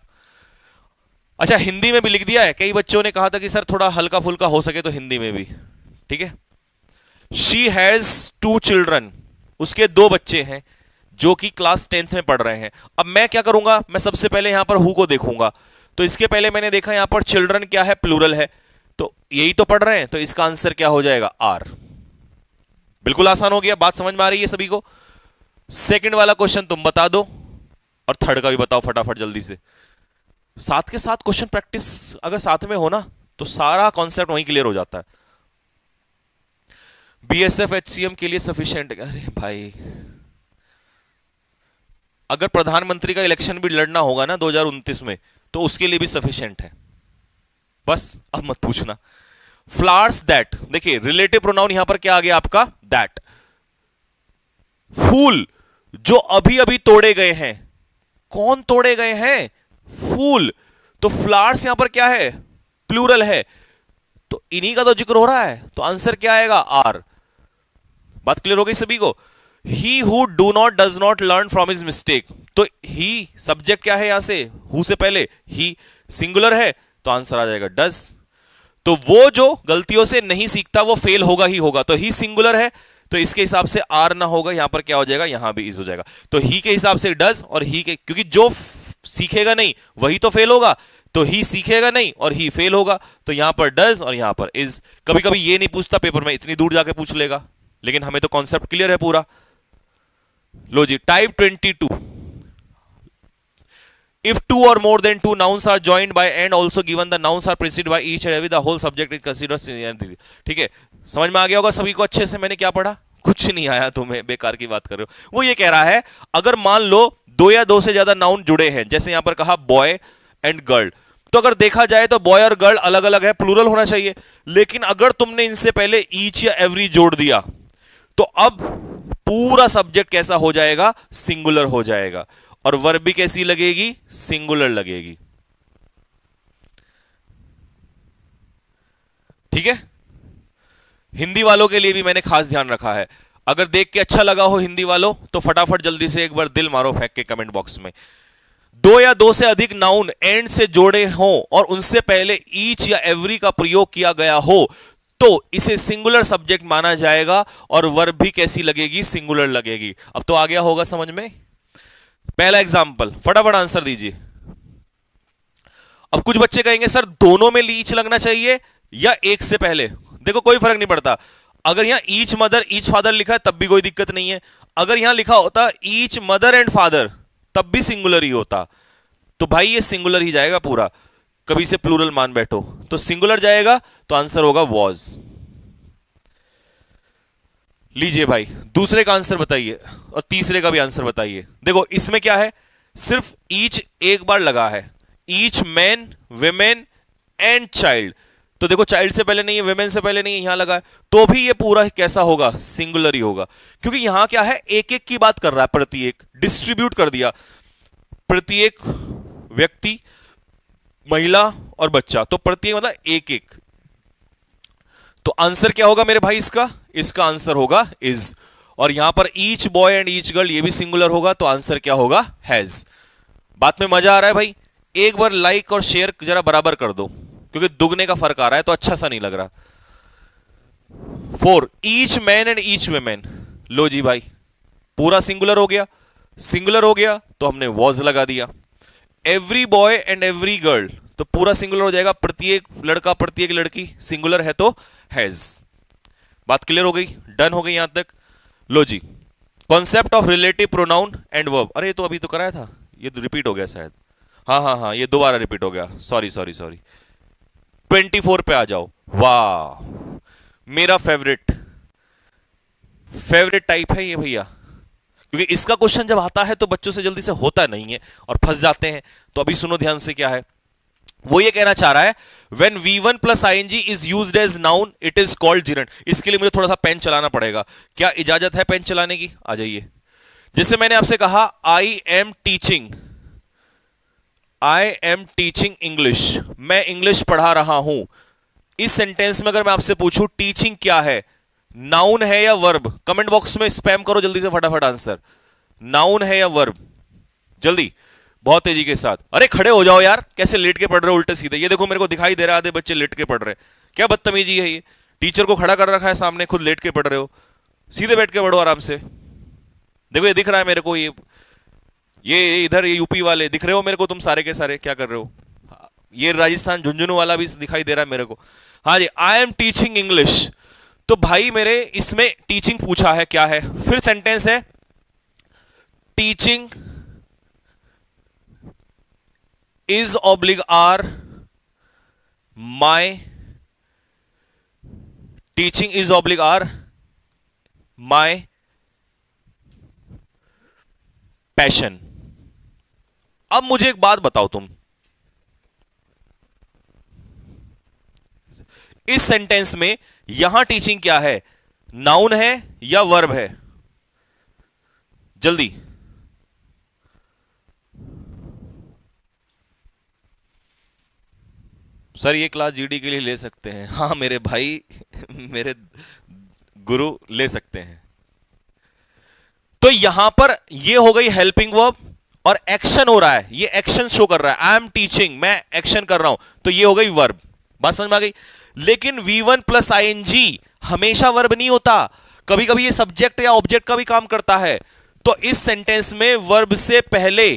अच्छा, हिंदी में भी लिख दिया है, कई बच्चों ने कहा था कि सर थोड़ा हल्का फुल्का हो सके तो हिंदी में भी, ठीक है। शी हैज 2 चिल्ड्रन, उसके 2 बच्चे हैं जो कि क्लास 10th में पढ़ रहे हैं। अब मैं क्या करूंगा, मैं सबसे पहले यहां पर हु को देखूंगा। तो इसके पहले मैंने देखा यहां पर चिल्ड्रन क्या है, प्लूरल है, तो यही तो पढ़ रहे हैं, तो इसका आंसर क्या हो जाएगा, आर। बिल्कुल आसान हो गया, बात समझ में आ रही है सभी को। सेकंड वाला क्वेश्चन तुम बता दो और थर्ड का भी बताओ फटाफट जल्दी से। साथ के साथ क्वेश्चन प्रैक्टिस अगर साथ में हो ना तो सारा कॉन्सेप्ट वहीं क्लियर हो जाता है। बीएसएफ एचसीएम के लिए सफिशिएंट, अरे भाई अगर प्रधानमंत्री का इलेक्शन भी लड़ना होगा ना 2029 में तो उसके लिए भी सफिशिएंट है, बस अब मत पूछना। फ्लावर्स दैट, देखिए रिलेटिव प्रोनाउन यहां पर क्या आ गया आपका, दैट। फूल जो अभी अभी तोड़े गए हैं, कौन तोड़े गए हैं, फूल, तो फ्लावर्स यहां पर क्या है, प्लूरल है, तो इन्हीं का तो जिक्र हो रहा है, तो आंसर क्या आएगा, आर। बात क्लियर हो गई सभी को। He who do not does not learn from his mistake, तो ही सब्जेक्ट क्या है यहां से, हु से पहले ही सिंगुलर है, तो आंसर आ जाएगा डज। तो वो जो गलतियों से नहीं सीखता वो फेल होगा ही होगा, तो ही सिंगुलर है, तो इसके हिसाब से आर ना होगा, यहां पर क्या हो जाएगा, यहां भी इज हो जाएगा। तो ही के हिसाब से डज और ही के, क्योंकि जो सीखेगा नहीं वही तो फेल होगा, तो ही सीखेगा नहीं और ही फेल होगा, तो यहां पर डज और यहां पर इज। कभी कभी ये नहीं पूछता पेपर में, इतनी दूर जाके पूछ लेगा, लेकिन हमें तो कॉन्सेप्ट क्लियर है पूरा। लो जी, type 22, if 2 or more than 2 nouns are joined by and also given the nouns are preceded by each and every, the whole subject is considered। ठीक है, समझ में आ गया होगा सभी को अच्छे से। मैंने क्या पढ़ा, कुछ नहीं आया तुम्हें, बेकार की बात कर रहे हो। वो ये कह रहा है अगर मान लो 2 या 2 से ज्यादा नाउन जुड़े हैं, जैसे यहां पर कहा बॉय एंड गर्ल, तो अगर देखा जाए तो बॉय और गर्ल अलग अलग है, प्लूरल होना चाहिए, लेकिन अगर तुमने इनसे पहले ईच या एवरी जोड़ दिया तो अब पूरा सब्जेक्ट कैसा हो जाएगा, सिंगुलर हो जाएगा, और वर्ब भी कैसी लगेगी, सिंगुलर लगेगी। ठीक है, हिंदी वालों के लिए भी मैंने खास ध्यान रखा है। अगर देख के अच्छा लगा हो हिंदी वालों तो फटाफट जल्दी से एक बार दिल मारो फेंक के कमेंट बॉक्स में। 2 या 2 से अधिक नाउन एंड से जोड़े हों और उनसे पहले ईच या एवरी का प्रयोग किया गया हो तो इसे सिंगुलर सब्जेक्ट माना जाएगा, और वर्ब भी कैसी लगेगी, सिंगुलर लगेगी। अब तो आ गया होगा समझ में। पहला एग्जाम्पल, फटाफट आंसर दीजिए। अब कुछ बच्चे कहेंगे सर दोनों में लीच लगना चाहिए या एक से पहले, देखो कोई फर्क नहीं पड़ता। अगर यहां ईच मदर ईच फादर लिखा है तब भी कोई दिक्कत नहीं है, अगर यहां लिखा होता ईच मदर एंड फादर तब भी सिंगुलर ही होता, तो भाई ये सिंगुलर ही जाएगा पूरा, कभी से प्लूरल मान बैठो, तो सिंगुलर जाएगा, तो आंसर होगा वॉज। लीजिए भाई दूसरे का आंसर बताइए और तीसरे का भी आंसर बताइए। देखो इसमें क्या है, सिर्फ ईच एक बार लगा है, each man women and child, तो देखो चाइल्ड से पहले नहीं है, विमेन से पहले नहीं है, यहां लगा है, तो भी ये पूरा कैसा होगा, सिंगुलर ही होगा, क्योंकि यहां क्या है, एक एक की बात कर रहा है, प्रत्येक डिस्ट्रीब्यूट कर दिया, प्रत्येक व्यक्ति, महिला और बच्चा, तो प्रत्येक मतलब एक एक, तो आंसर क्या होगा मेरे भाई इसका आंसर होगा इज। और यहां पर each boy and each girl ये भी सिंगुलर होगा, तो आंसर क्या होगा, हैज। बात में मजा आ रहा है भाई, एक बार लाइक और शेयर जरा बराबर कर दो, क्योंकि दुगने का फर्क आ रहा है तो अच्छा सा नहीं लग रहा। 4 each man and each women, लो जी भाई पूरा सिंगुलर हो गया, सिंगुलर हो गया तो हमने वॉज लगा दिया। Every boy and every girl, तो पूरा सिंगुलर हो जाएगा, प्रत्येक लड़का प्रत्येक लड़की, सिंगुलर है तो हैज। बात क्लियर हो गई, डन हो गई यहां तक। लो जी, concept of relative pronoun and verb, अरे तो अभी तो कराया था, ये तो रिपीट हो गया शायद, हाँ ये दोबारा रिपीट हो गया, सॉरी 24 पे आ जाओ। वाह मेरा फेवरेट टाइप है ये भैया, क्योंकि इसका क्वेश्चन जब आता है तो बच्चों से जल्दी से होता नहीं है और फंस जाते हैं। तो अभी सुनो ध्यान से क्या है, वो ये कहना चाह रहा है when V1 plus ing is used as noun it is called gerund। इसके लिए मुझे थोड़ा सा पेन चलाना पड़ेगा, क्या इजाजत है पेन चलाने की, आ जाइए। जैसे मैंने आपसे कहा आई एम टीचिंग इंग्लिश, मैं इंग्लिश पढ़ा रहा हूं। इस सेंटेंस में अगर मैं आपसे पूछूं टीचिंग क्या है, नाउन है या वर्ब, कमेंट बॉक्स में स्पैम करो जल्दी से फटाफट आंसर। नाउन है या वर्ब? जल्दी, बहुत तेजी के साथ। अरे खड़े हो जाओ यार, कैसे लेट के पढ़ रहे हो उल्टे सीधे? ये देखो मेरे को दिखाई दे रहा है आधे बच्चे लेट के पढ़ रहे हैं। क्या बदतमीजी है ये? टीचर को खड़ा कर रखा है सामने, खुद लेट के पढ़ रहे हो। सीधे बैठ के पढ़ो आराम से। देखो ये दिख रहा है मेरे को, ये इधर ये यूपी वाले दिख रहे हो मेरे को, तुम सारे के सारे क्या कर रहे हो? ये राजस्थान झुंझुनू वाला भी दिखाई दे रहा है मेरे को। हाँ जी, आई एम टीचिंग इंग्लिश। तो भाई मेरे इसमें टीचिंग पूछा है, क्या है? फिर सेंटेंस है teaching is oblique are my, teaching is oblique are my passion. अब मुझे एक बात बताओ, तुम इस सेंटेंस में यहां टीचिंग क्या है? नाउन है या वर्ब है? जल्दी। सर ये क्लास जीडी के लिए ले सकते हैं? हाँ मेरे भाई मेरे गुरु ले सकते हैं। तो यहां पर ये हो गई हेल्पिंग वर्ब और एक्शन हो रहा है, ये एक्शन शो कर रहा है। आई एम टीचिंग, मैं एक्शन कर रहा हूं, तो ये हो गई वर्ब। बात समझ में आ गई? लेकिन V1 प्लस आईएनजी हमेशा वर्ब नहीं होता, कभी कभी ये सब्जेक्ट या ऑब्जेक्ट का भी काम करता है। तो इस सेंटेंस में वर्ब से पहले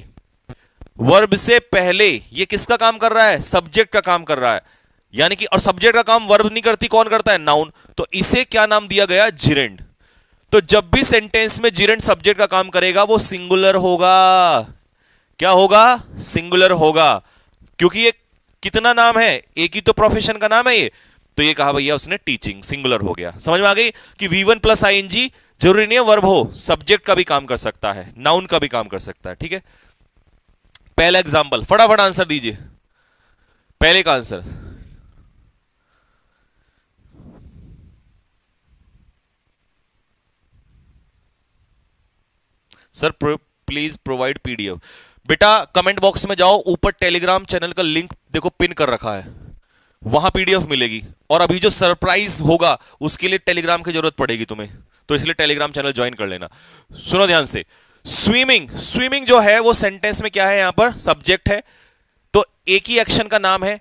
ये किसका काम कर रहा है? सब्जेक्ट का काम कर रहा है। यानी कि और सब्जेक्ट का काम वर्ब नहीं करती, कौन करता है? नाउन। तो इसे क्या नाम दिया गया? जिरेंड। तो जब भी सेंटेंस में जिरेंड सब्जेक्ट का काम करेगा वो सिंगुलर होगा। क्या होगा? सिंगुलर होगा, क्योंकि ये कितना नाम है? एक ही तो प्रोफेशन का नाम है ये। तो ये कहा भैया उसने टीचिंग, सिंगुलर हो गया। समझ में आ गई कि V1 प्लस आईएनजी जरूरी नहीं है वर्ब हो, सब्जेक्ट का भी काम कर सकता है, नाउन का भी काम कर सकता है। ठीक है, पहला एग्जांपल, फटाफट आंसर दीजिए पहले का answer. Sir please provide PDF. बेटा कमेंट बॉक्स में जाओ, ऊपर टेलीग्राम चैनल का लिंक देखो पिन कर रखा है, वहां पीडीएफ मिलेगी। और अभी जो सरप्राइज होगा उसके लिए टेलीग्राम की जरूरत पड़ेगी तुम्हें, तो इसलिए टेलीग्राम चैनल ज्वाइन कर लेना। सुनो ध्यान से, स्विमिंग जो है वो सेंटेंस में क्या है? यहां पर सब्जेक्ट है, तो एक ही एक्शन का नाम है।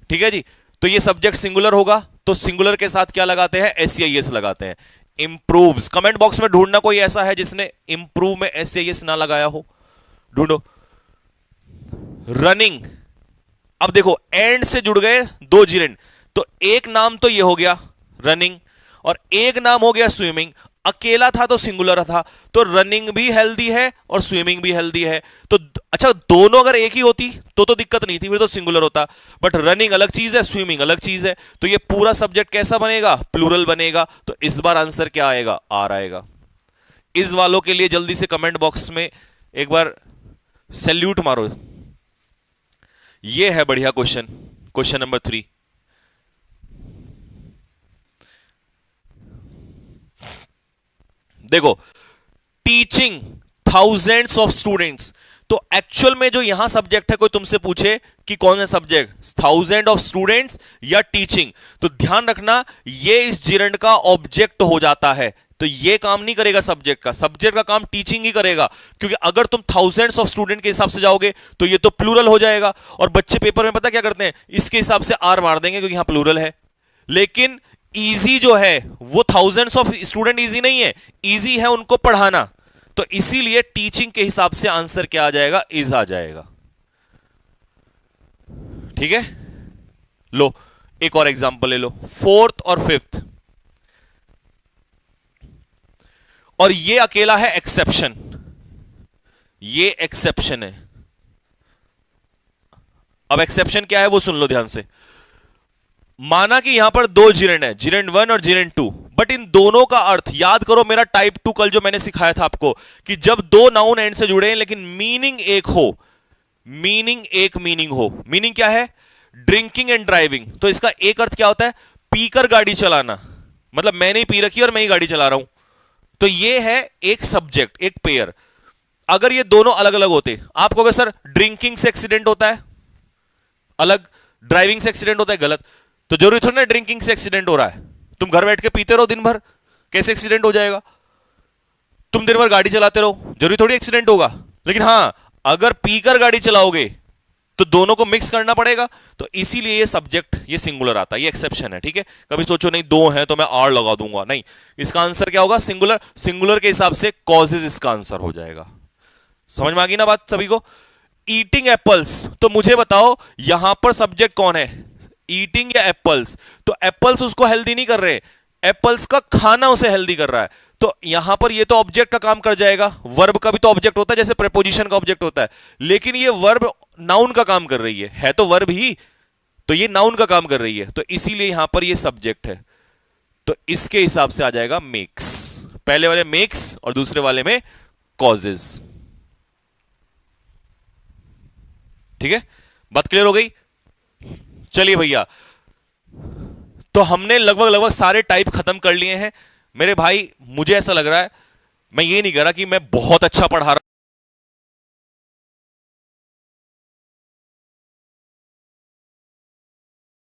ठीक है जी, तो ये सब्जेक्ट सिंगुलर होगा, तो सिंगुलर के साथ क्या लगाते हैं? SCIS लगाते हैं। इंप्रूव्स, कमेंट बॉक्स में ढूंढना कोई ऐसा है जिसने इंप्रूव में SCIS ना लगाया हो, ढूंढो। रनिंग, अब देखो एंड से जुड़ गए दो जिरेंड, तो एक नाम तो ये हो गया रनिंग और एक नाम हो गया स्विमिंग। अकेला था तो सिंगुलर था, तो रनिंग भी हेल्दी है और स्विमिंग भी हेल्दी है। तो अच्छा, दोनों अगर एक ही होती तो दिक्कत नहीं थी, फिर तो सिंगुलर होता। बट रनिंग अलग चीज है, स्विमिंग अलग चीज है, तो ये पूरा सब्जेक्ट कैसा बनेगा? प्लूरल बनेगा। तो इस बार आंसर क्या आएगा? आर आएगा। इस वालों के लिए जल्दी से कमेंट बॉक्स में एक बार सैल्यूट मारो। ये है बढ़िया क्वेश्चन, क्वेश्चन नंबर 3। देखो, टीचिंग थाउजेंड्स ऑफ स्टूडेंट्स, तो एक्चुअल में जो यहां सब्जेक्ट है, कोई तुमसे पूछे कि कौन है सब्जेक्ट, थाउजेंड ऑफ स्टूडेंट्स या टीचिंग, तो ध्यान रखना ये इस जिरेंड का ऑब्जेक्ट हो जाता है। तो ये काम नहीं करेगा सब्जेक्ट का, सब्जेक्ट का काम टीचिंग ही करेगा, क्योंकि अगर तुम थाउजेंड्स ऑफ स्टूडेंट के हिसाब से जाओगे तो ये तो प्लूरल हो जाएगा। और बच्चे पेपर में पता क्या करते हैं? इसके हिसाब से आर मार देंगे क्योंकि यहां प्लूरल है। लेकिन इजी जो है वो थाउजेंड्स ऑफ स्टूडेंट इजी नहीं है, इजी है उनको पढ़ाना। तो इसीलिए टीचिंग के हिसाब से आंसर क्या आ जाएगा? इज आ जाएगा। ठीक है, लो एक और एग्जांपल ले लो, 4th और 5th, और ये अकेला है एक्सेप्शन, ये एक्सेप्शन है। अब एक्सेप्शन क्या है वो सुन लो ध्यान से। माना कि यहां पर दो जिरेंड है, जिरेंड 1 और जिरेंड 2, बट इन दोनों का अर्थ याद करो, मेरा टाइप 2 कल जो मैंने सिखाया था आपको कि जब दो नाउन एंड से जुड़े हैं लेकिन मीनिंग एक हो, मीनिंग क्या है? Drinking and driving. तो इसका एक अर्थ क्या होता है? पीकर गाड़ी चलाना, मतलब मैंने ही पी रखी और मैं ही गाड़ी चला रहा हूं। तो ये है एक सब्जेक्ट, एक पेयर। अगर ये दोनों अलग अलग होते, आप कहोगे सर ड्रिंकिंग से एक्सीडेंट होता है अलग, ड्राइविंग से एक्सीडेंट होता है गलत। तो जरूरी थोड़ी ना ड्रिंकिंग से एक्सीडेंट हो रहा है, तुम घर बैठ के पीते रहो दिन भर, कैसे एक्सीडेंट हो जाएगा? तुम दिन भर गाड़ी चलाते रहो, जरूरी थोड़ी एक्सीडेंट होगा। लेकिन हां, अगर पीकर गाड़ी चलाओगे तो दोनों को मिक्स करना पड़ेगा। तो इसीलिए ये सब्जेक्ट, ये सिंगुलर आता है, ये एक्सेप्शन है, ठीक है। कभी सोचो नहीं दो हैं तो मैं आर लगा दूंगा, नहीं, इसका आंसर क्या होगा, सिंगुलर। सिंगुलर के हिसाब से कॉजेज इसका आंसर हो जाएगा। समझ में आ गई ना बात सभी को? ईटिंग एप्पल्स, तो मुझे बताओ यहां पर सब्जेक्ट कौन है, ईटिंग या एप्पल्स? तो एप्पल्स उसको हेल्दी नहीं कर रहे, एप्पल्स का खाना उसे हेल्दी कर रहा है। तो यहां पर ये तो ऑब्जेक्ट का काम कर जाएगा, वर्ब का भी तो ऑब्जेक्ट होता है जैसे प्रेपोजिशन का ऑब्जेक्ट होता है, लेकिन ये वर्ब नाउन का काम कर रही है तो वर्ब ही, तो ये नाउन का काम कर रही है, तो इसीलिए यहां पर ये सब्जेक्ट है। तो इसके हिसाब से आ जाएगा मेक्स, पहले वाले मेक्स और दूसरे वाले में कॉजेज। ठीक है, बात क्लियर हो गई? चलिए भैया, तो हमने लगभग सारे टाइप खत्म कर लिए हैं मेरे भाई। मुझे ऐसा लग रहा है, मैं ये नहीं कह रहा कि मैं बहुत अच्छा पढ़ा रहा